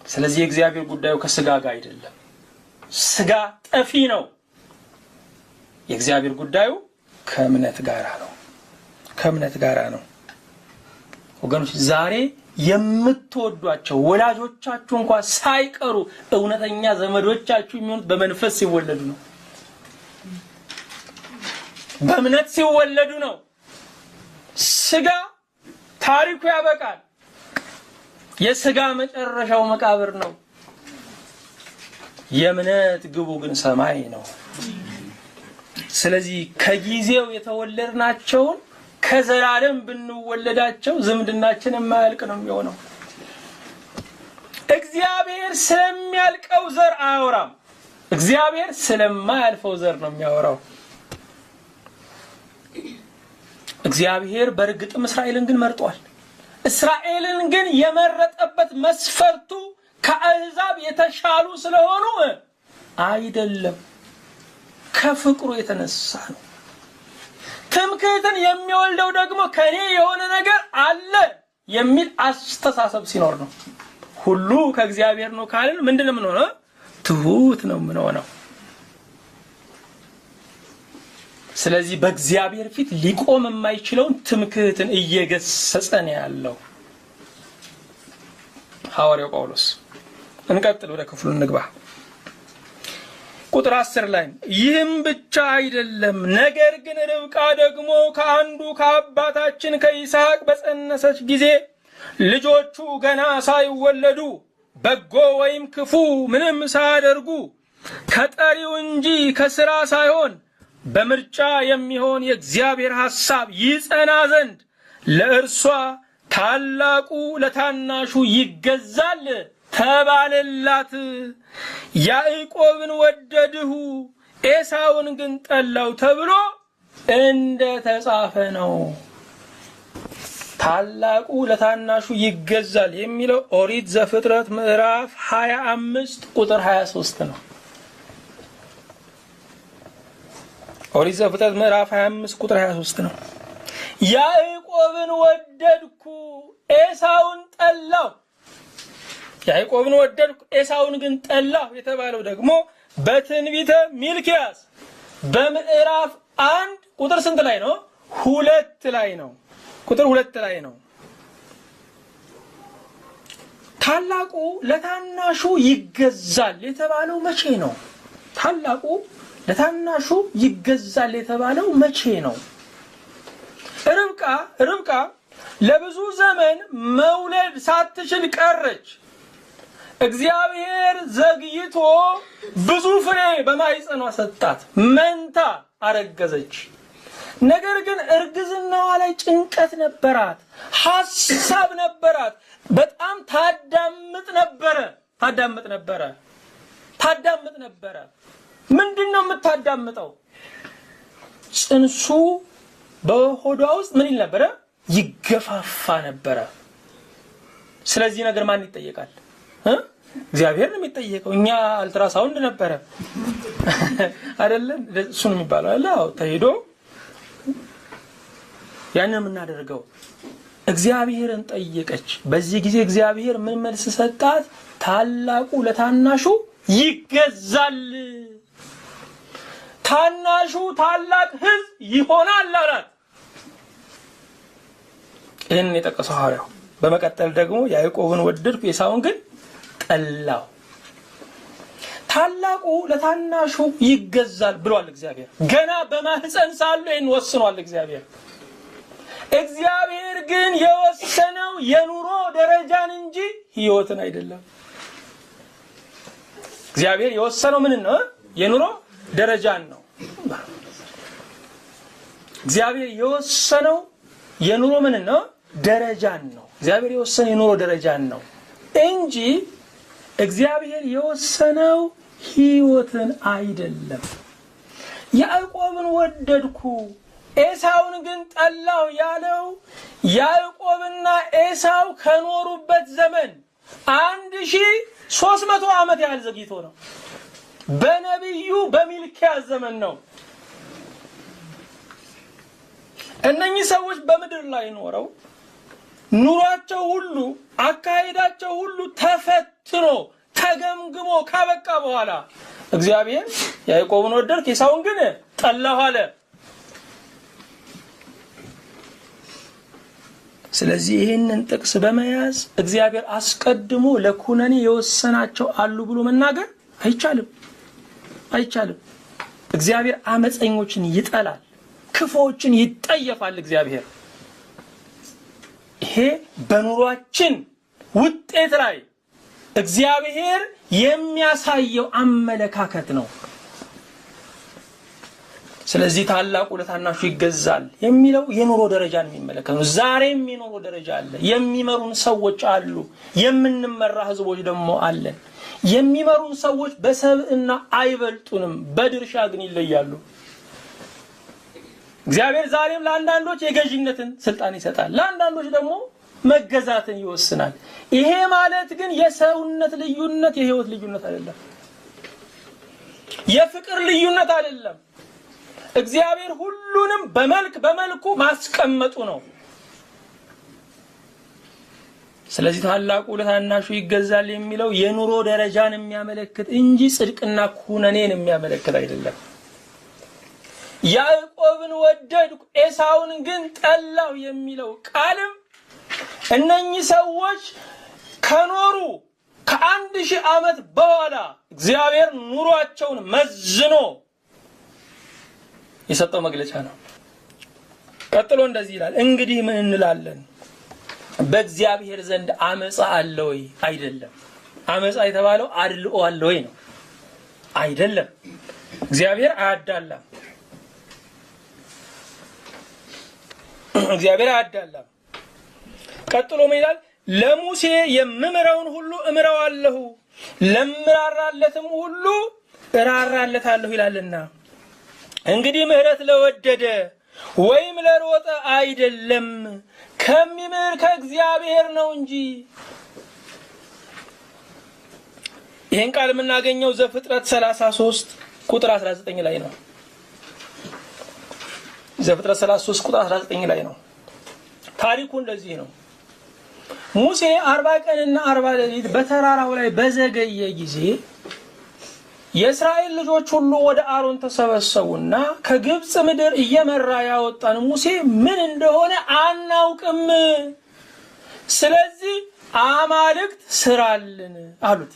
ስለዚህ የእግዚአብሔር ጉዳዩ ከስጋ ጋር አይደለም። ስጋ ጠፊ ነው። የእግዚአብሔር ጉዳዩ ከእምነት ጋር ነው። ከእምነት ጋር ነው። ወገኖች ዛሬ የምትወዷቸው ወላጆቻችሁ እንኳን ሳይቀሩ እውነተኛ ዘመዶቻችሁ የሚሆኑት በመንፈስ ሲወለዱ ነው። በእምነት ሲወለዱ ነው። ስጋ ታሪኩ ያበቃል። የስጋ መጨረሻው መቃብር ነው። የእምነት ግቡ ግን ሰማይ ነው። ስለዚህ ከጊዜው የተወለድናቸውን ከዘላለም ብንወለዳቸው ዝምድናችን የማያልቅ ነው የሚሆነው። እግዚአብሔር ስለሚያልቀው ዘር አያወራም። እግዚአብሔር ስለማያልፈው ዘር ነው የሚያወራው። እግዚአብሔር በእርግጥም እስራኤልን ግን መርጧል። እስራኤልን ግን የመረጠበት መስፈርቱ ከአሕዛብ የተሻሉ ስለሆኑ አይደለም፣ ከፍቅሩ የተነሳ ነው። ትምክህትን የሚወልደው ደግሞ ከኔ የሆነ ነገር አለ የሚል አስተሳሰብ ሲኖር ነው። ሁሉ ከእግዚአብሔር ነው ካልን ምንድነው የምንሆነው? ትሁት ነው የምንሆነው። ስለዚህ በእግዚአብሔር ፊት ሊቆም የማይችለውን ትምክህትን እየገሰጸ ነው ያለው ሐዋርያው ጳውሎስ። እንቀጥል፣ ወደ ክፍሉ እንግባ። ቁጥር 10 ላይ ይህም ብቻ አይደለም፣ ነገር ግን ርብቃ ደግሞ ከአንዱ ከአባታችን ከይስሐቅ በጸነሰች ጊዜ ልጆቹ ገና ሳይወለዱ በጎ ወይም ክፉ ምንም ሳያደርጉ ከጠሪው እንጂ ከሥራ ሳይሆን በምርጫ የሚሆን የእግዚአብሔር ሐሳብ ይጸና ዘንድ ለእርሷ ታላቁ ለታናሹ ይገዛል ተባለላት። ያዕቆብን ወደድሁ ኤሳውን ግን ጠላው ተብሎ እንደ ተጻፈ ነው። ታላቁ ለታናሹ ይገዛል የሚለው ኦሪት ዘፍጥረት ምዕራፍ 25 ቁጥር 23 ነው። ኦሪት ዘፍጥረት ምዕራፍ 25 ቁጥር 23 ነው። ያዕቆብን ወደድኩ ኤሳውን ጠላው፣ ያዕቆብን ወደድኩ ኤሳውን ግን ጠላው የተባለው ደግሞ በትንቢተ ሚልክያስ በምዕራፍ 1 ቁጥር ስንት ላይ ነው? 2 ላይ ነው። ቁጥር 2 ላይ ነው። ታላቁ ለታናሹ ይገዛል የተባለው መቼ ነው? ታላቁ ለታናሹ ይገዛል የተባለው መቼ ነው? ርብቃ ለብዙ ዘመን መውለድ ሳትችል ቀረች። እግዚአብሔር ዘግይቶ ብዙ ፍሬ በማይጸኗ ሰጣት፣ መንታ አረገዘች። ነገር ግን እርግዝናዋ ላይ ጭንቀት ነበራት፣ ሐሳብ ነበራት። በጣም ታዳምጥ ነበረ። ምንድነው የምታዳምጠው? ጽንሱ በሆዷ ውስጥ ምን ይል ነበረ? ይገፋፋ ነበረ። ስለዚህ ነገር ማን ይጠየቃል? እግዚአብሔር ነው የሚጠየቀው። እኛ አልትራሳውንድ ነበረ አይደለም እሱን የሚባለው አይደል? አዎ ተሄዶ ያንን የምናደርገው። እግዚአብሔርን ጠየቀች። በዚህ ጊዜ እግዚአብሔር ምን መልስ ሰጣት? ታላቁ ለታናሹ ይገዛል፣ ታናሹ ታላቅ ሕዝብ ይሆናል አላት። ይህንን የጠቀሰው ሐዋርያው። በመቀጠል ደግሞ ያዕቆብን ወደድኩ ኤሳውን ግን ጠላው። ታላቁ ለታናሹ ይገዛል ብሏል እግዚአብሔር። ገና በማህፀን ሳሉ ይህን ወስኗል እግዚአብሔር። እግዚአብሔር ግን የወሰነው የኑሮ ደረጃን እንጂ ሕይወትን አይደለም። እግዚአብሔር የወሰነው ምን ነው? የኑሮ ደረጃን ነው። እግዚአብሔር የወሰነው የኑሮ ምን ነው? ደረጃን ነው። እግዚአብሔር የወሰነው የኑሮ ደረጃን ነው እንጂ እግዚአብሔር የወሰነው ሕይወትን አይደለም። ያዕቆብን ወደድኩ ኤሳውን ግን ጠላው ያለው ያዕቆብና ኤሳው ከኖሩበት ዘመን 1300 ዓመት ያህል ዘግይቶ ነው። በነብዩ በሚልክያስ ዘመን ነው። እነኚህ ሰዎች በምድር ላይ ኖረው ኑሯቸው ሁሉ አካሄዳቸው ሁሉ ተፈትኖ ተገምግሞ ካበቃ በኋላ እግዚአብሔር ያዕቆብን ወደድክ ኤሳውን ግን ጠላሁ አለ። ስለዚህ ይህንን ጥቅስ በመያዝ እግዚአብሔር አስቀድሞ ለኩነኔ የወሰናቸው አሉ ብሎ መናገር አይቻልም። እግዚአብሔር አመፀኞችን ይጠላል፣ ክፉዎችን ይጠየፋል። እግዚአብሔር ይሄ በኑሯችን ውጤት ላይ እግዚአብሔር የሚያሳየው አመለካከት ነው። ስለዚህ ታላቁ ለታናሹ ይገዛል የሚለው የኑሮ ደረጃን የሚመለከት ነው። ዛሬም የኑሮ ደረጃ አለ። የሚመሩን ሰዎች አሉ፣ የምንመራ ህዝቦች ደግሞ አለን። የሚመሩን ሰዎች በሰብዕና አይበልጡንም፣ በድርሻ ግን ይለያሉ። እግዚአብሔር ዛሬም ለአንዳንዶች የገዥነትን ስልጣን ይሰጣል፣ ለአንዳንዶች ደግሞ መገዛትን ይወስናል። ይሄ ማለት ግን የሰውነት ልዩነት፣ የህይወት ልዩነት አይደለም፣ የፍቅር ልዩነት አይደለም። እግዚአብሔር ሁሉንም በመልኩ ማስቀመጡ ነው። ስለዚህ ታላቁ ለታናሹ ይገዛል የሚለው የኑሮ ደረጃን የሚያመለክት እንጂ ጽድቅና ኩነኔን የሚያመለክት አይደለም። ያዕቆብን ወደድኩ ኤሳውን ግን ጠላሁ የሚለው ቃልም እነኚህ ሰዎች ከኖሩ ከ1000 ዓመት በኋላ እግዚአብሔር ኑሯቸውን መዝኖ የሰጠው መግለጫ ነው። ቀጥሎ እንደዚህ ይላል፣ እንግዲህ ምን እንላለን? በእግዚአብሔር ዘንድ አመጻ አለ ወይ? አይደለም። አመጻ የተባለው አድልኦ አለ ወይ ነው? አይደለም። እግዚአብሔር አያዳላም። ቀጥሎ ምን ይላል? ለሙሴ የምምረውን ሁሉ እምረዋለሁ፣ ለምራራለትም ሁሉ እራራለታለሁ ይላልና እንግዲህ ምህረት ለወደደ ወይም ለሮጠ አይደለም ከሚምር ከእግዚአብሔር ነው እንጂ። ይህን ቃል የምናገኘው ዘፍጥረት 33 ቁጥር 19 ላይ ነው። ዘፍጥረት 33 ቁጥር 19 ላይ ነው። ታሪኩ እንደዚህ ነው። ሙሴ 40 ቀንና 40 ሌሊት በተራራው ላይ በዘገየ ጊዜ የእስራኤል ልጆች ሁሉ ወደ አሮን ተሰበሰቡና ከግብጽ ምድር እየመራ ያወጣን ሙሴ ምን እንደሆነ አናውቅም፣ ስለዚህ አማልክት ስራልን አሉት።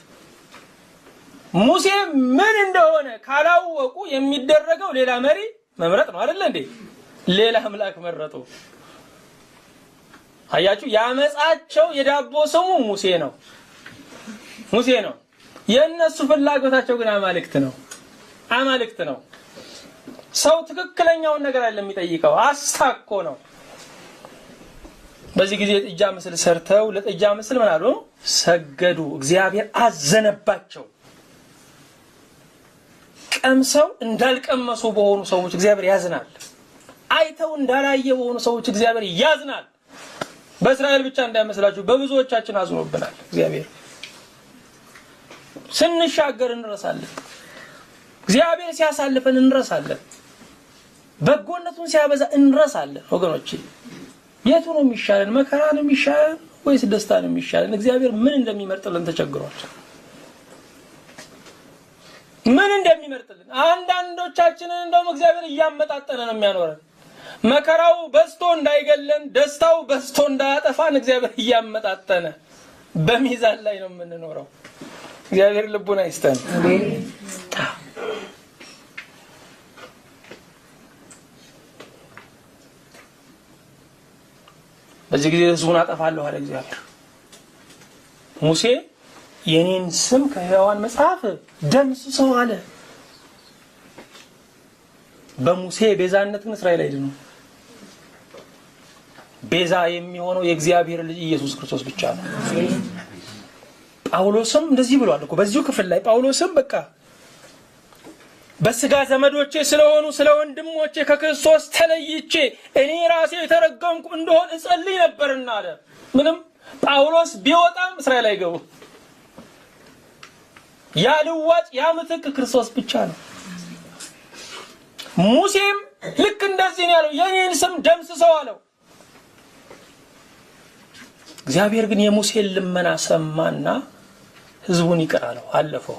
ሙሴ ምን እንደሆነ ካላወቁ የሚደረገው ሌላ መሪ መምረጥ ነው አይደል እንዴ? ሌላ አምላክ መረጡ። አያችሁ፣ ያመጻቸው የዳቦ ስሙ ሙሴ ነው። የነሱ ፍላጎታቸው ግን አማልክት ነው። ሰው ትክክለኛውን ነገር አይደለም የሚጠይቀው፣ አስታኮ ነው። በዚህ ጊዜ ጥጃ ምስል ሰርተው ለጥጃ ምስል ምን አሉ? ሰገዱ። እግዚአብሔር አዘነባቸው። ቀምሰው እንዳልቀመሱ በሆኑ ሰዎች እግዚአብሔር ያዝናል። አይተው እንዳላየ በሆኑ ሰዎች እግዚአብሔር ያዝናል። በእስራኤል ብቻ እንዳይመስላችሁ በብዙዎቻችን አዝኖብናል እግዚአብሔር። ስንሻገር እንረሳለን። እግዚአብሔር ሲያሳልፈን እንረሳለን። በጎነቱን ሲያበዛ እንረሳለን። ወገኖቼ የቱ ነው የሚሻለን? መከራ ነው የሚሻለን ወይስ ደስታ ነው የሚሻለን? እግዚአብሔር ምን እንደሚመርጥልን ተቸግሯል። ምን እንደሚመርጥልን አንዳንዶቻችንን እንደውም እግዚአብሔር እያመጣጠነ ነው የሚያኖረን። መከራው በስቶ እንዳይገለን፣ ደስታው በስቶ እንዳያጠፋን እግዚአብሔር እያመጣጠነ በሚዛን ላይ ነው የምንኖረው። እግዚአብሔር ልቡን አይስጠን። አሜን። በዚህ ጊዜ ሕዝቡን አጠፋለሁ አለ እግዚአብሔር። ሙሴ የኔን ስም ከሕያዋን መጽሐፍ ደምስሰው አለ። በሙሴ ቤዛነትን እስራኤል አይድኑ። ቤዛ የሚሆነው የእግዚአብሔር ልጅ ኢየሱስ ክርስቶስ ብቻ ነው። ጳውሎስም እንደዚህ ብሏል እኮ በዚሁ ክፍል ላይ። ጳውሎስም በቃ በስጋ ዘመዶቼ ስለሆኑ ስለ ወንድሞቼ ከክርስቶስ ተለይቼ እኔ ራሴ የተረገምኩ እንደሆነ እጸልይ ነበርና አለ። ምንም ጳውሎስ ቢወጣም እስራኤል አይገቡ። ያ ልዋጭ ያ ምትክ ክርስቶስ ብቻ ነው። ሙሴም ልክ እንደዚህ ነው ያለው፣ የኔን ስም ደምስሰው አለው። እግዚአብሔር ግን የሙሴን ልመና ሰማና ህዝቡን ይቅር አለው፣ አለፈው።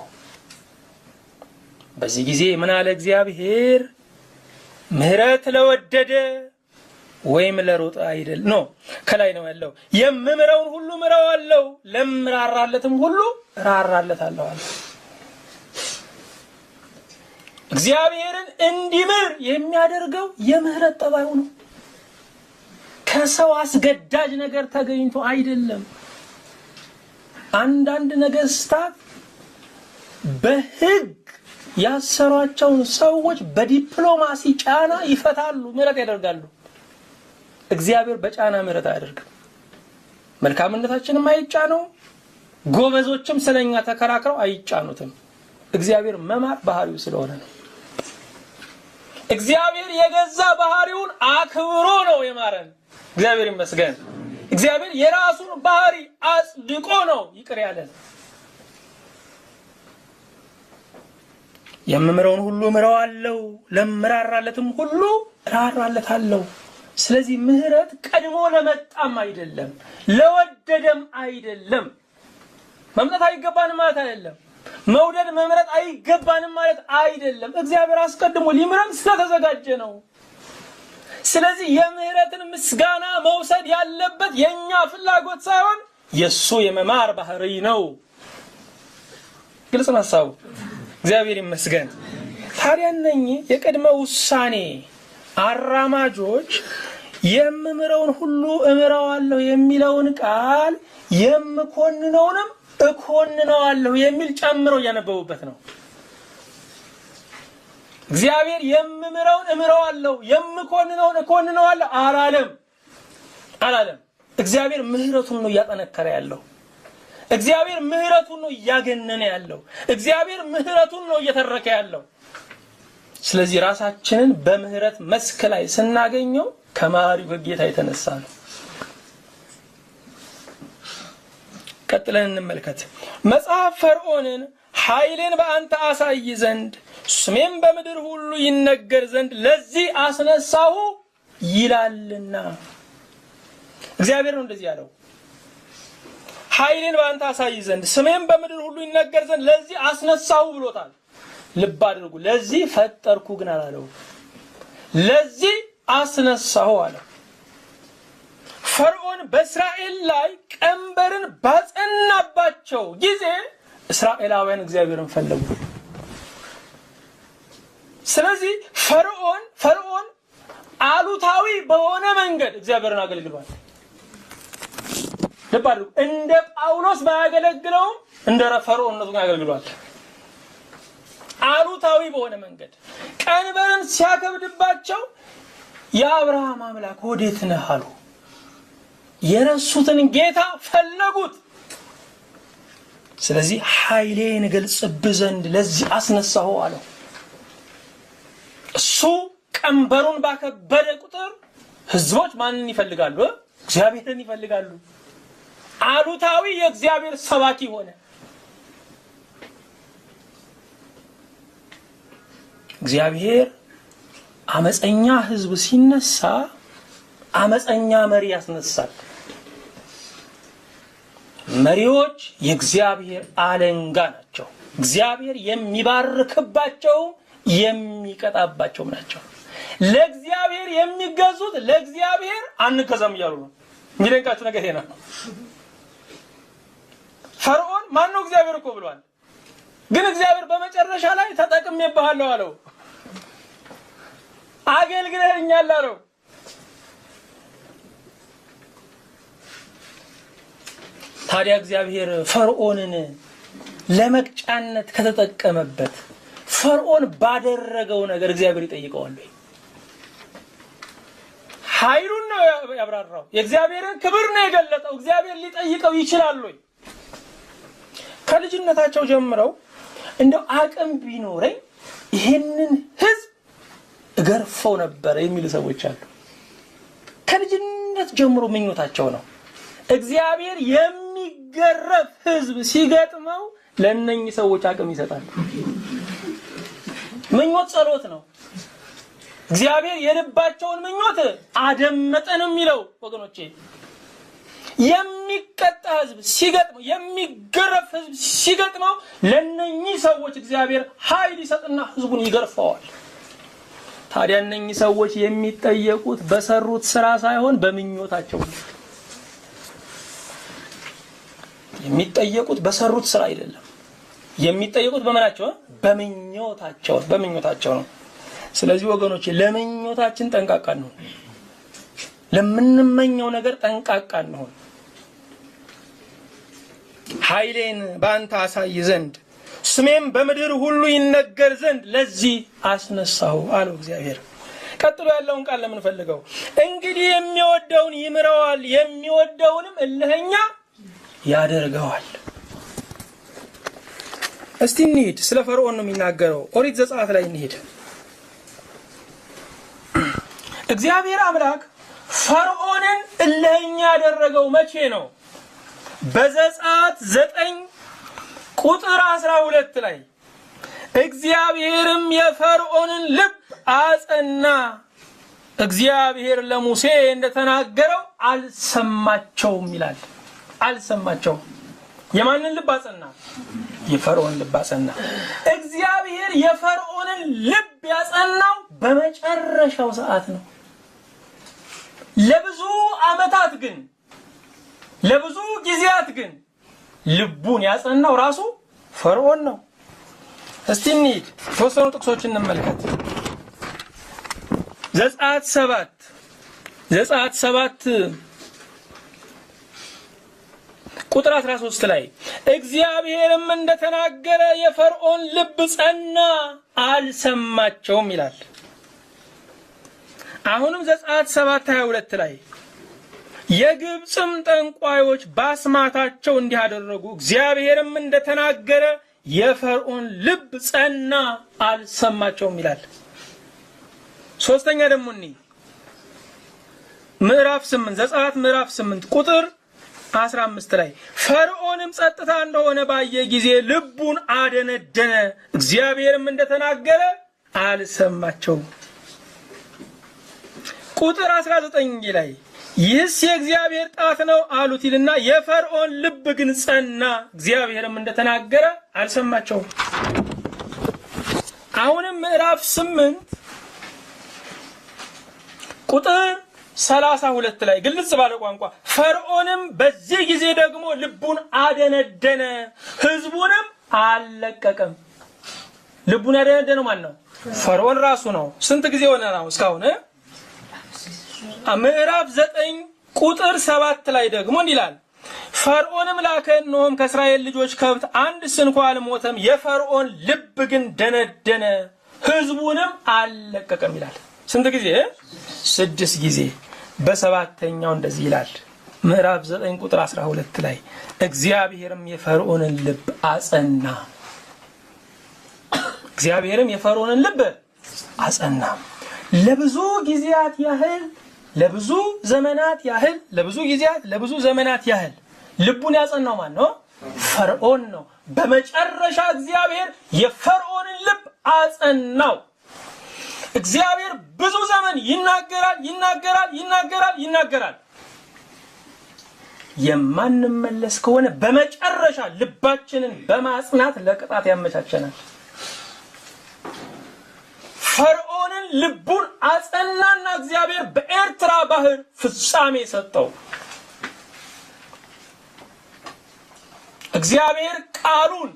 በዚህ ጊዜ ምን አለ እግዚአብሔር? ምህረት ለወደደ ወይም ለሮጠ አይደል ነው፣ ከላይ ነው ያለው። የምምረውን ሁሉ ምረዋለሁ፣ ለምራራለትም ሁሉ ራራለታለሁ አለ። እግዚአብሔርን እንዲምር የሚያደርገው የምህረት ጠባዩ ነው። ከሰው አስገዳጅ ነገር ተገኝቶ አይደለም። አንዳንድ ነገስታት በህግ ያሰሯቸውን ሰዎች በዲፕሎማሲ ጫና ይፈታሉ፣ ምህረት ያደርጋሉ። እግዚአብሔር በጫና ምህረት አያደርግም። መልካምነታችንም አይጫነው፣ ጎበዞችም ስለኛ ተከራክረው አይጫኑትም። እግዚአብሔር መማር ባህሪው ስለሆነ ነው። እግዚአብሔር የገዛ ባህሪውን አክብሮ ነው የማረን። እግዚአብሔር ይመስገን። እግዚአብሔር የራሱን ባህሪ አጽድቆ ነው ይቅር ያለን። የምምረውን ሁሉ ምረዋለሁ፣ ለምራራለትም ሁሉ ራራለታለሁ። ስለዚህ ምህረት ቀድሞ ለመጣም አይደለም፣ ለወደደም አይደለም። መምጣት አይገባንም ማለት አይደለም። መውደድ መምረጥ አይገባንም ማለት አይደለም። እግዚአብሔር አስቀድሞ ሊምረን ስለተዘጋጀ ነው። ስለዚህ የምህረትን ምስጋና መውሰድ ያለበት የኛ ፍላጎት ሳይሆን የሱ የመማር ባህሪ ነው። ግልጽ ነው ሐሳቡ። እግዚአብሔር ይመስገን። ታዲያ እነኚህ የቅድመ ውሳኔ አራማጆች የምምረውን ሁሉ እምረዋለሁ የሚለውን ቃል የምኮንነውንም እኮንነዋለሁ የሚል ጨምረው እያነበቡበት ነው። እግዚአብሔር የምምረውን እምረዋለሁ የምኮንነውን እኮንነዋለሁ አላለም። እግዚአብሔር ምህረቱን ነው እያጠነከረ ያለው። እግዚአብሔር ምህረቱን ነው እያገነነ ያለው። እግዚአብሔር ምህረቱን ነው እየተረከ ያለው። ስለዚህ ራሳችንን በምህረት መስክ ላይ ስናገኘው ከማሪው ጌታ የተነሳ ነው። ቀጥለን እንመልከት። መጽሐፍ ፈርዖንን ኃይሌን በአንተ አሳይ ዘንድ ስሜም በምድር ሁሉ ይነገር ዘንድ ለዚህ አስነሳሁ ይላልና። እግዚአብሔር ነው እንደዚህ ያለው። ኃይሌን በአንተ አሳይ ዘንድ ስሜም በምድር ሁሉ ይነገር ዘንድ ለዚህ አስነሳሁ ብሎታል። ልብ አድርጉ። ለዚህ ፈጠርኩ ግን አላለው። ለዚህ አስነሳሁ አለ። ፈርዖን በእስራኤል ላይ ቀንበርን ባጸናባቸው ጊዜ እስራኤላውያን እግዚአብሔርን ፈለጉ። ስለዚህ ፈርዖን አሉታዊ በሆነ መንገድ እግዚአብሔርን አገልግሏል። ልብ አድርጉ። እንደ ጳውሎስ ባያገለግለውም እንደ ፈርዖንነቱ አገልግሏል። አሉታዊ በሆነ መንገድ ቀንበርን ሲያከብድባቸው የአብርሃም አምላክ ወዴት ነህ አሉ። የረሱትን ጌታ ፈለጉት። ስለዚህ ኃይሌን እገልጽብህ ዘንድ ለዚህ አስነሳሁ አለው። እሱ ቀንበሩን ባከበደ ቁጥር ህዝቦች ማንን ይፈልጋሉ? እግዚአብሔርን ይፈልጋሉ። አሉታዊ የእግዚአብሔር ሰባኪ ሆነ። እግዚአብሔር አመፀኛ ህዝብ ሲነሳ አመፀኛ መሪ ያስነሳል። መሪዎች የእግዚአብሔር አለንጋ ናቸው። እግዚአብሔር የሚባርክባቸው የሚቀጣባቸው ናቸው። ለእግዚአብሔር የሚገዙት ለእግዚአብሔር አንገዛም እያሉ ነው። የሚደንቃችሁ ነገር ይሄ ነው። ፈርዖን ማን ነው? እግዚአብሔር እኮ ብሏል። ግን እግዚአብሔር በመጨረሻ ላይ ተጠቅሜብሃለሁ አለው። አገልግለኸኛል አለው። ታዲያ እግዚአብሔር ፈርዖንን ለመቅጫነት ከተጠቀመበት ፈርዖን ባደረገው ነገር እግዚአብሔር ይጠይቀዋል ወይ? ኃይሉን ነው ያብራራው። የእግዚአብሔርን ክብር ነው የገለጠው። እግዚአብሔር ሊጠይቀው ይችላል ወይ? ከልጅነታቸው ጀምረው እንደው አቅም ቢኖረኝ ይሄንን ህዝብ እገርፈው ነበር የሚሉ ሰዎች አሉ። ከልጅነት ጀምሮ ምኞታቸው ነው። እግዚአብሔር የሚገረፍ ሕዝብ ሲገጥመው ለእነኚህ ሰዎች አቅም ይሰጣል። ምኞት ጸሎት ነው። እግዚአብሔር የልባቸውን ምኞት አደመጠን የሚለው ወገኖቼ፣ የሚቀጣ ሕዝብ ሲገጥመው፣ የሚገረፍ ሕዝብ ሲገጥመው ለእነኚህ ሰዎች እግዚአብሔር ኃይል ይሰጥና ሕዝቡን ይገርፈዋል። ታዲያ እነኚህ ሰዎች የሚጠየቁት በሰሩት ስራ ሳይሆን በምኞታቸው ነው። የሚጠየቁት በሰሩት ስራ አይደለም። የሚጠየቁት በመናቸው በምኞታቸው ነው። ስለዚህ ወገኖቼ ለምኞታችን ጠንቃቃ ነው። ለምንመኘው ነገር ጠንቃቃ ነው። ኃይሌን በአንተ አሳይ ዘንድ ስሜም በምድር ሁሉ ይነገር ዘንድ ለዚህ አስነሳሁ አለው እግዚአብሔር። ቀጥሎ ያለውን ቃል ለምን ፈልገው? እንግዲህ የሚወደውን ይምረዋል፣ የሚወደውንም እልህኛ ያደርገዋል። እስቲ እንሂድ። ስለ ፈርዖን ነው የሚናገረው። ኦሪት ዘጸአት ላይ እንሂድ። እግዚአብሔር አምላክ ፈርዖንን እልህኛ ያደረገው መቼ ነው? በዘጸአት 9 ቁጥር 12 ላይ እግዚአብሔርም የፈርዖንን ልብ አጸና፣ እግዚአብሔር ለሙሴ እንደተናገረው አልሰማቸውም ይላል። አልሰማቸውም። የማንን ልብ አጸና? የፈርዖን ልብ አጸና። እግዚአብሔር የፈርዖንን ልብ ያጸናው በመጨረሻው ሰዓት ነው። ለብዙ ዓመታት ግን ለብዙ ጊዜያት ግን ልቡን ያጸናው ራሱ ፈርዖን ነው። እስቲ እንሂድ፣ ተወሰኑ ጥቅሶችን እንመልከት። ዘጸአት 7 ቁጥር 13 ላይ እግዚአብሔርም እንደተናገረ የፈርዖን ልብ ጸና፣ አልሰማቸውም ይላል። አሁንም ዘጸአት 7:22 ላይ የግብጽም ጠንቋዮች ባስማታቸው እንዲህ አደረጉ፣ እግዚአብሔርም እንደተናገረ የፈርዖን ልብ ጸና፣ አልሰማቸውም ይላል። ሶስተኛ ደግሞ ምዕራፍ 8 ዘጸአት ምዕራፍ 8 ቁጥር 15 ላይ ፈርዖንም ጸጥታ እንደሆነ ባየ ጊዜ ልቡን አደነደነ፣ እግዚአብሔርም እንደተናገረ አልሰማቸውም። ቁጥር 19 ላይ ይህስ የእግዚአብሔር ጣት ነው አሉት ይልና የፈርዖን ልብ ግን ጸና፣ እግዚአብሔርም እንደተናገረ አልሰማቸውም። አሁንም ምዕራፍ 8 ቁጥር 32 ላይ ግልጽ ባለ ቋንቋ ፈርዖንም በዚህ ጊዜ ደግሞ ልቡን አደነደነ፣ ሕዝቡንም አልለቀቀም። ልቡን ያደነደነው ማን ነው? ፈርዖን ራሱ ነው። ስንት ጊዜ ሆነ ነው እስካሁን? ምዕራፍ 9 ቁጥር 7 ላይ ደግሞ ይላል ፈርዖንም ላከ፣ እነሆም ከእስራኤል ልጆች ከብት አንድስ እንኳን አልሞተም፣ የፈርዖን ልብ ግን ደነደነ፣ ሕዝቡንም አልለቀቀም ይላል። ስንት ጊዜ? 6 ጊዜ። በሰባተኛው እንደዚህ ይላል ምዕራፍ 9 ቁጥር 12 ላይ እግዚአብሔርም የፈርዖንን ልብ አጸና። እግዚአብሔርም የፈርዖንን ልብ አጸና። ለብዙ ጊዜያት ያህል ለብዙ ዘመናት ያህል ልቡን ያጸናው ማን ነው? ፈርዖን ነው። በመጨረሻ እግዚአብሔር የፈርዖንን ልብ አጸናው። እግዚአብሔር ብዙ ዘመን ይናገራል። የማንመለስ ከሆነ በመጨረሻ ልባችንን በማጽናት ለቅጣት ያመቻቸናል። ፈርዖንን ልቡን አጸናና እግዚአብሔር በኤርትራ ባህር ፍጻሜ ሰጠው። እግዚአብሔር ቃሉን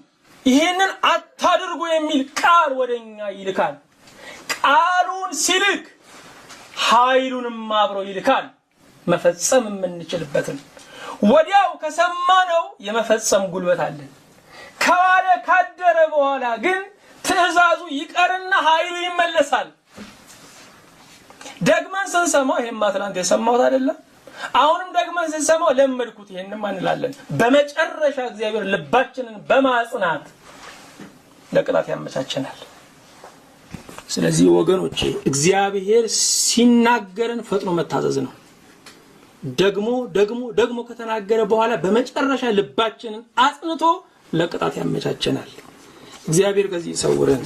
ይሄንን አታድርጉ የሚል ቃል ወደኛ ይልካል። ቃሉን ሲልክ ኃይሉንም አብሮ ይልካል፣ መፈጸም የምንችልበትን። ወዲያው ከሰማነው የመፈጸም ጉልበት አለን። ከዋለ ካደረ በኋላ ግን ትእዛዙ ይቀርና ኃይሉ ይመለሳል። ደግመን ስንሰማው ይሄማ ትናንት የሰማሁት አይደለም፣ አሁንም ደግመን ስንሰማው ለመድኩት ይሄንማ እንላለን። በመጨረሻ እግዚአብሔር ልባችንን በማጽናት ለቅጣት ያመቻቸናል። ስለዚህ ወገኖቼ እግዚአብሔር ሲናገረን ፈጥኖ መታዘዝ ነው። ደግሞ ደግሞ ደግሞ ከተናገረ በኋላ በመጨረሻ ልባችንን አጽንቶ ለቅጣት ያመቻቸናል። እግዚአብሔር ከዚህ ይሰውረን።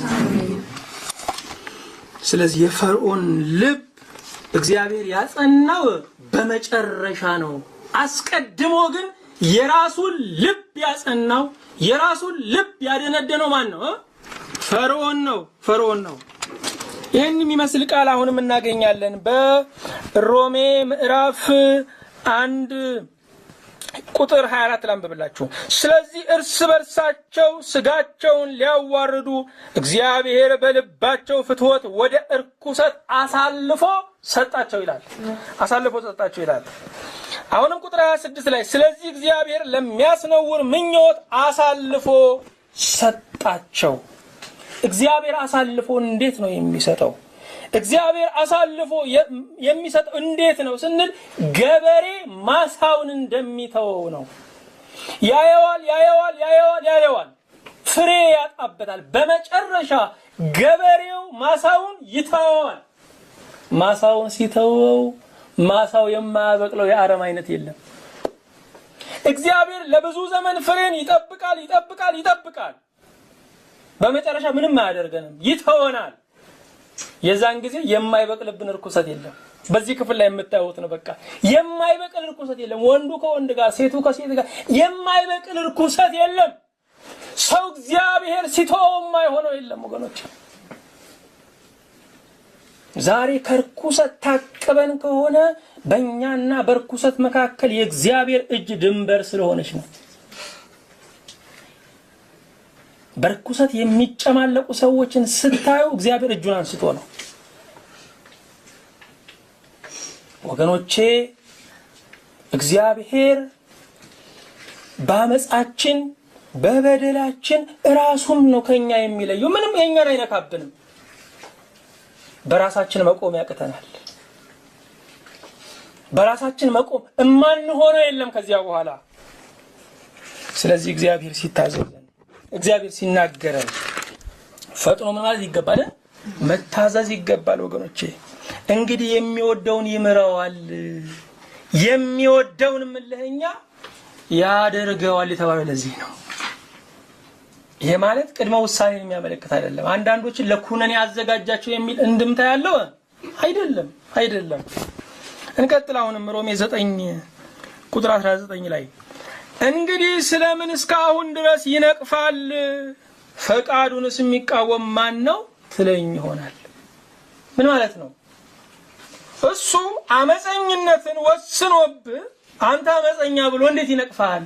ስለዚህ የፈርዖን ልብ እግዚአብሔር ያጸናው በመጨረሻ ነው። አስቀድሞ ግን የራሱን ልብ ያጸናው የራሱን ልብ ያደነደነው ማን ነው? ፈርዖን ነው። ይህን የሚመስል ቃል አሁንም እናገኛለን በሮሜ ምዕራፍ 1 ቁጥር 24 ላንብብላችሁ። ስለዚህ እርስ በርሳቸው ስጋቸውን ሊያዋርዱ እግዚአብሔር በልባቸው ፍትወት ወደ እርኩሰት አሳልፎ ሰጣቸው ይላል። አሁንም ቁጥር 26 ላይ ስለዚህ እግዚአብሔር ለሚያስነውር ምኞት አሳልፎ ሰጣቸው። እግዚአብሔር አሳልፎ እንዴት ነው የሚሰጠው? እግዚአብሔር አሳልፎ የሚሰጠው እንዴት ነው ስንል ገበሬ ማሳውን እንደሚተወው ነው። ያየዋል፣ ፍሬ ያጣበታል። በመጨረሻ ገበሬው ማሳውን ይተወዋል። ማሳውን ሲተወው ማሳው የማያበቅለው የአረም አይነት የለም። እግዚአብሔር ለብዙ ዘመን ፍሬን ይጠብቃል። በመጨረሻ ምንም አያደርገንም፣ ይተወናል። የዛን ጊዜ የማይበቅልብን ርኩሰት የለም። በዚህ ክፍል ላይ የምታዩት ነው። በቃ የማይበቅል ርኩሰት የለም። ወንዱ ከወንድ ጋር፣ ሴቱ ከሴት ጋር የማይበቅል ርኩሰት የለም። ሰው እግዚአብሔር ሲተወው የማይሆነው የለም ወገኖች። ዛሬ ከርኩሰት ታቅበን ከሆነ በእኛና በርኩሰት መካከል የእግዚአብሔር እጅ ድንበር ስለሆነች ነው። በርኩሰት የሚጨማለቁ ሰዎችን ስታዩ እግዚአብሔር እጁን አንስቶ ነው። ወገኖቼ እግዚአብሔር በአመጻችን በበደላችን ራሱን ነው ከኛ የሚለየው። ምንም የኛን አይነካብንም። በራሳችን መቆም ያቅተናል። በራሳችን መቆም እማንሆነው የለም ከዚያ በኋላ። ስለዚህ እግዚአብሔር ሲታዘዘን፣ እግዚአብሔር ሲናገረን ፈጥኖ ምን ማለት ይገባል? መታዘዝ ይገባል ወገኖቼ። እንግዲህ የሚወደውን ይምረዋል፣ የሚወደውን ምልህኛ ያደርገዋል የተባለው ለዚህ ነው። ይሄ ማለት ቅድመ ውሳኔን የሚያመለክት አይደለም። አንዳንዶችን ለኩነኔ ያዘጋጃቸው የሚል እንድምታ ያለው አይደለም። እንቀጥል። አሁንም ሮሜ 9 ቁጥር 19 ላይ እንግዲህ ስለምን እስካሁን ድረስ ይነቅፋል? ፈቃዱንስ የሚቃወም ማን ነው ትለኝ ይሆናል። ምን ማለት ነው? እሱ አመፀኝነትን ወስኖብህ አንተ አመፀኛ ብሎ እንዴት ይነቅፋል?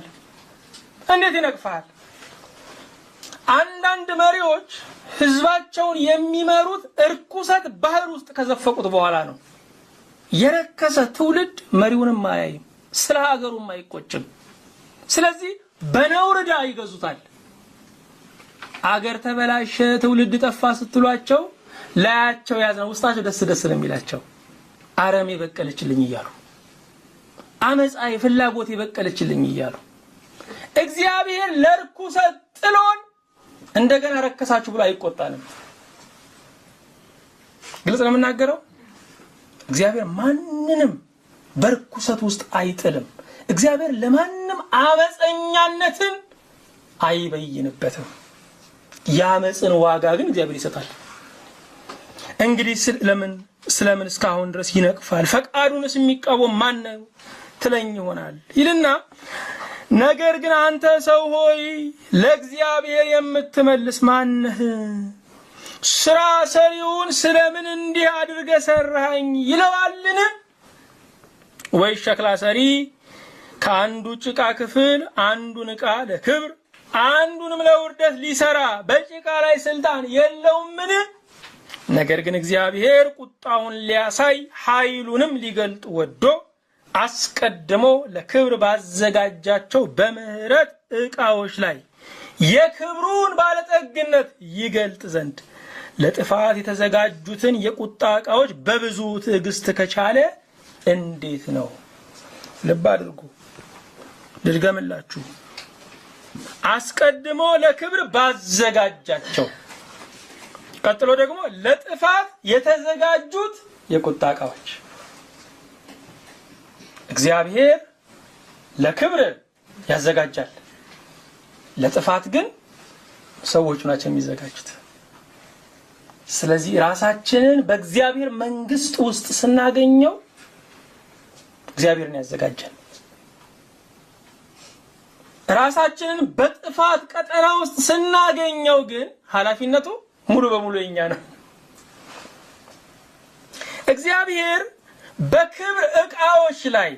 አንዳንድ መሪዎች ህዝባቸውን የሚመሩት እርኩሰት ባህር ውስጥ ከዘፈቁት በኋላ ነው። የረከሰ ትውልድ መሪውንም አያይም፣ ስለ ሀገሩም አይቆጭም። ስለዚህ በነውርዳ ይገዙታል። አገር ተበላሸ፣ ትውልድ ጠፋ ስትሏቸው ላያቸው ያዘው፣ ውስጣቸው ደስ ነው የሚላቸው። አረም የበቀለችልኝ እያሉ፣ አመጻይ ፍላጎት የበቀለችልኝ እያሉ እግዚአብሔር ለርኩሰት ጥሎን እንደገና ረከሳችሁ ብሎ አይቆጣንም። ግልጽ ነው የምናገረው። እግዚአብሔር ማንንም በርኩሰት ውስጥ አይጥልም። እግዚአብሔር ለማንም አመፀኛነትን አይበይንበትም። ያመጽን ዋጋ ግን እግዚአብሔር ይሰጣል። እንግዲህ ስለምን እስካሁን ድረስ ይነቅፋል? ፈቃዱንስ የሚቃወም ማን ነው ትለኝ ይሆናል ይልና ነገር ግን አንተ ሰው ሆይ ለእግዚአብሔር የምትመልስ ማነህ? ስራ ሰሪውን ስለምን እንዲህ አድርገህ ሰራኸኝ ይለዋልን? ወይ ሸክላ ሰሪ ከአንዱ ጭቃ ክፍል አንዱን ዕቃ ለክብር አንዱንም ለውርደት ሊሰራ በጭቃ ላይ ስልጣን የለውምን? ነገር ግን እግዚአብሔር ቁጣውን ሊያሳይ ኃይሉንም ሊገልጥ ወዶ አስቀድሞ ለክብር ባዘጋጃቸው በምህረት ዕቃዎች ላይ የክብሩን ባለጠግነት ይገልጥ ዘንድ ለጥፋት የተዘጋጁትን የቁጣ ዕቃዎች በብዙ ትዕግስት ከቻለ እንዴት ነው? ልብ አድርጉ፣ ልድገምላችሁ። አስቀድሞ ለክብር ባዘጋጃቸው፣ ቀጥሎ ደግሞ ለጥፋት የተዘጋጁት የቁጣ ዕቃዎች። እግዚአብሔር ለክብር ያዘጋጃል፣ ለጥፋት ግን ሰዎች ናቸው የሚዘጋጁት። ስለዚህ ራሳችንን በእግዚአብሔር መንግስት ውስጥ ስናገኘው እግዚአብሔርን ያዘጋጃል። ራሳችንን በጥፋት ቀጠና ውስጥ ስናገኘው ግን ኃላፊነቱ ሙሉ በሙሉ የኛ ነው። እግዚአብሔር በክብር ዕቃዎች ላይ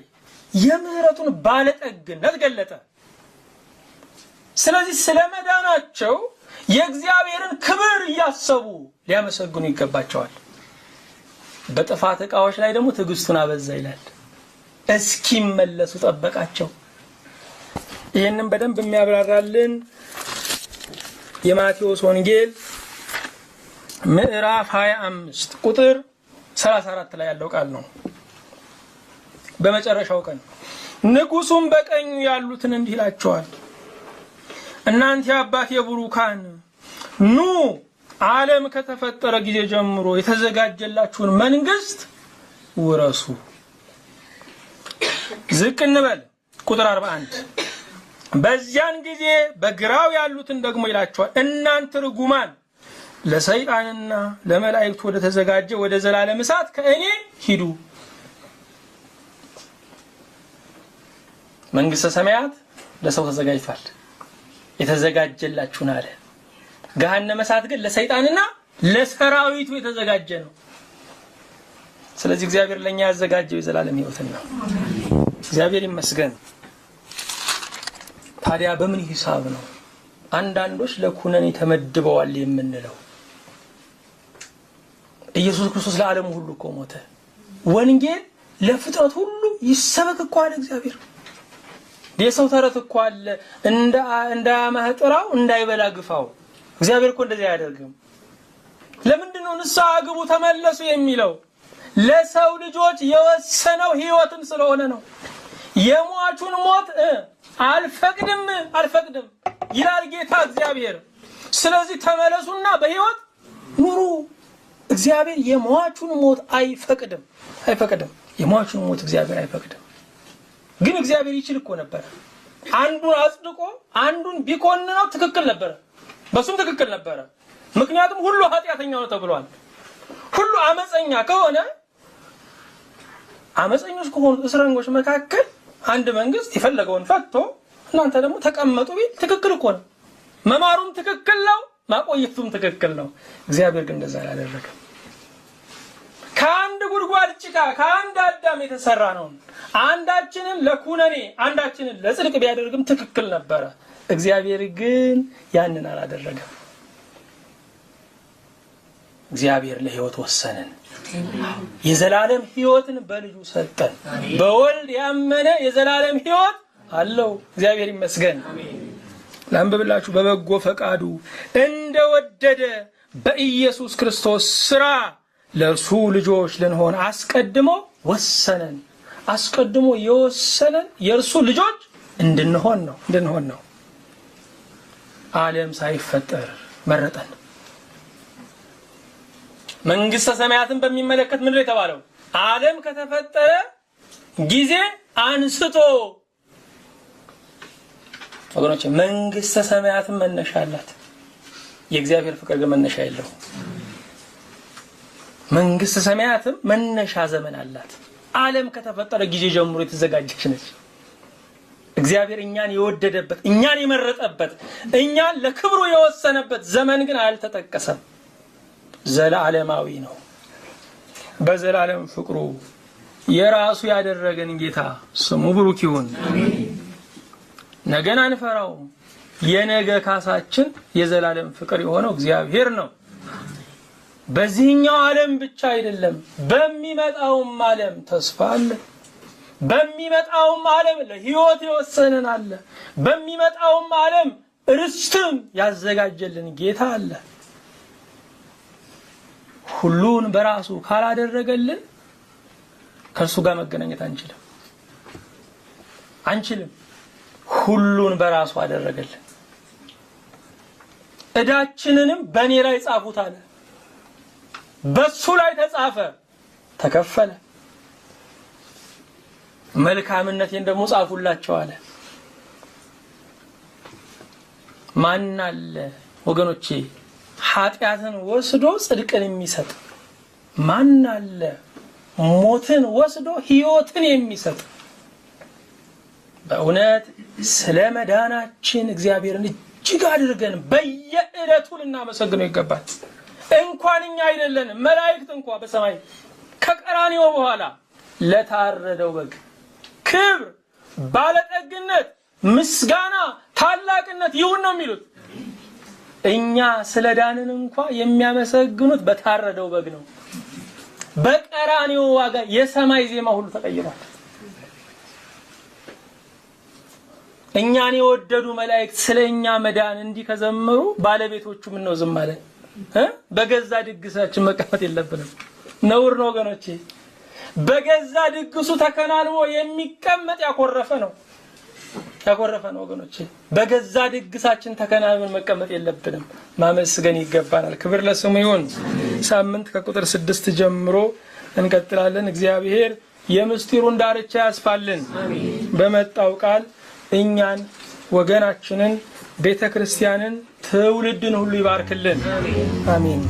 የምህረቱን ባለጠግነት ገለጠ። ስለዚህ ስለመዳናቸው የእግዚአብሔርን ክብር እያሰቡ ሊያመሰግኑ ይገባቸዋል። በጥፋት ዕቃዎች ላይ ደግሞ ትዕግስቱን አበዛ ይላል። እስኪመለሱ ጠበቃቸው። ይህንን በደንብ የሚያብራራልን የማቴዎስ ወንጌል ምዕራፍ 25 ቁጥር 34 ላይ ያለው ቃል ነው። በመጨረሻው ቀን ንጉሡም በቀኙ ያሉትን እንዲህ ይላቸዋል፣ እናንተ የአባቴ ቡሩካን ኑ ዓለም ከተፈጠረ ጊዜ ጀምሮ የተዘጋጀላችሁን መንግስት ውረሱ። ዝቅ እንበል። ቁጥር 41 በዚያን ጊዜ በግራው ያሉትን ደግሞ ይላቸዋል፣ እናንተ ርጉማን ለሰይጣንና ለመላእክቱ ወደ ተዘጋጀ ወደ ዘላለም እሳት ከእኔ ሂዱ። መንግስተ ሰማያት ለሰው ተዘጋጅቷል፣ የተዘጋጀላችሁን አለ። ገሃነመ እሳት ግን ለሰይጣንና ለሰራዊቱ የተዘጋጀ ነው። ስለዚህ እግዚአብሔር ለኛ ያዘጋጀው የዘላለም ሕይወትን ነው። እግዚአብሔር ይመስገን። ታዲያ በምን ሂሳብ ነው አንዳንዶች ለኩነኔ ተመድበዋል የምንለው? ኢየሱስ ክርስቶስ ለዓለም ሁሉ እኮ ሞተ። ወንጌል ለፍጥረት ሁሉ ይሰበክ እኮ አለ እግዚአብሔር። የሰው ተረት እኮ አለ፣ እንዳያማህጥራው እንዳይበላ ግፋው። እግዚአብሔር እኮ እንደዚህ አያደርግም። ለምንድን ነው ንስሐ ግቡ ተመለሱ የሚለው? ለሰው ልጆች የወሰነው ሕይወትን ስለሆነ ነው። የሟቹን ሞት አልፈቅድም ይላል ጌታ እግዚአብሔር። ስለዚህ ተመለሱና በሕይወት ኑሩ። እግዚአብሔር የሟቹን ሞት አይፈቅድም። የሟቹን ሞት እግዚአብሔር አይፈቅድም። ግን እግዚአብሔር ይችል እኮ ነበር። አንዱን አጽድቆ አንዱን ቢኮንነው ትክክል ነበር፣ በሱም ትክክል ነበር። ምክንያቱም ሁሉ ኃጢአተኛ ነው ተብሏል። ሁሉ አመፀኛ ከሆነ አመፀኞች ከሆኑ እስረኞች መካከል አንድ መንግስት የፈለገውን ፈትቶ እናንተ ደግሞ ተቀመጡ ቢል ትክክል እኮ ነው። መማሩም ትክክል ነው፣ ማቆየቱም ትክክል ነው። እግዚአብሔር ግን እንደዛ አላደረገም። ከአንድ ጉድጓድ ጭቃ ከአንድ አዳም የተሰራ ነው። አንዳችንን ለኩነኔ አንዳችንን ለጽድቅ ቢያደርግም ትክክል ነበረ። እግዚአብሔር ግን ያንን አላደረገም። እግዚአብሔር ለሕይወት ወሰነን። የዘላለም ሕይወትን በልጁ ሰጠን። በወልድ ያመነ የዘላለም ሕይወት አለው። እግዚአብሔር ይመስገን። ላንብብላችሁ። በበጎ ፈቃዱ እንደወደደ በኢየሱስ ክርስቶስ ሥራ ለእርሱ ልጆች ልንሆን አስቀድሞ ወሰነን። አስቀድሞ የወሰነን የእርሱ ልጆች እንድንሆን ነው። ዓለም ሳይፈጠር መረጠን። መንግስተ ሰማያትን በሚመለከት ምንድን ነው የተባለው? ዓለም ከተፈጠረ ጊዜ አንስቶ። ወገኖች መንግስተ ሰማያትን መነሻ አላት። የእግዚአብሔር ፍቅር ግን መነሻ የለውም። መንግስተ ሰማያትም መነሻ ዘመን አላት። ዓለም ከተፈጠረ ጊዜ ጀምሮ የተዘጋጀች ነች። እግዚአብሔር እኛን የወደደበት፣ እኛን የመረጠበት፣ እኛን ለክብሩ የወሰነበት ዘመን ግን አልተጠቀሰም። ዘላለማዊ ነው። በዘላለም ፍቅሩ የራሱ ያደረገን ጌታ ስሙ ብሩክ ይሁን። ነገን አንፈራውም። የነገ ካሳችን የዘላለም ፍቅር የሆነው እግዚአብሔር ነው። በዚህኛው ዓለም ብቻ አይደለም፣ በሚመጣውም ዓለም ተስፋ አለ። በሚመጣውም ዓለም ለሕይወት የወሰነን አለ። በሚመጣውም ዓለም ርስትም ያዘጋጀልን ጌታ አለ። ሁሉን በራሱ ካላደረገልን ከእርሱ ጋር መገናኘት አንችልም። ሁሉን በራሱ አደረገልን። ዕዳችንንም በእኔ ላይ ጻፉት አለ። በሱ ላይ ተጻፈ፣ ተከፈለ። መልካምነቴን ደግሞ ጻፉላቸው አለ። ማን አለ ወገኖቼ ኃጢአትን ወስዶ ጽድቅን የሚሰጥ? ማን አለ ሞትን ወስዶ ሕይወትን የሚሰጥ? በእውነት ስለ መዳናችን እግዚአብሔርን እጅግ አድርገን በየዕለቱ ልናመሰግነው ይገባል። እንኳን እኛ አይደለንም መላእክት እንኳን በሰማይ ከቀራንዮ በኋላ ለታረደው በግ ክብር፣ ባለጠግነት፣ ምስጋና፣ ታላቅነት ይሁን ነው የሚሉት። እኛ ስለ ዳንን እንኳን የሚያመሰግኑት በታረደው በግ ነው። በቀራንዮ ዋጋ የሰማይ ዜማ ሁሉ ተቀይሯል። እኛን የወደዱ መላእክት ስለኛ መዳን እንዲህ ከዘመሩ ባለቤቶቹ ምን ነው ዝም አለን? በገዛ ድግሳችን መቀመጥ የለብንም። ነውር ነው ወገኖቼ። በገዛ ድግሱ ተከናንቦ የሚቀመጥ ያኮረፈ ነው ወገኖቼ። በገዛ ድግሳችን ተከናንበን መቀመጥ የለብንም። ማመስገን ይገባናል። ክብር ለስሙ ይሁን። ሳምንት ከቁጥር 6 ጀምሮ እንቀጥላለን። እግዚአብሔር የምስጢሩን ዳርቻ ያስፋልን። በመጣው ቃል እኛን፣ ወገናችንን፣ ቤተክርስቲያንን፣ ትውልድን ሁሉ ይባርክልን። አሜን።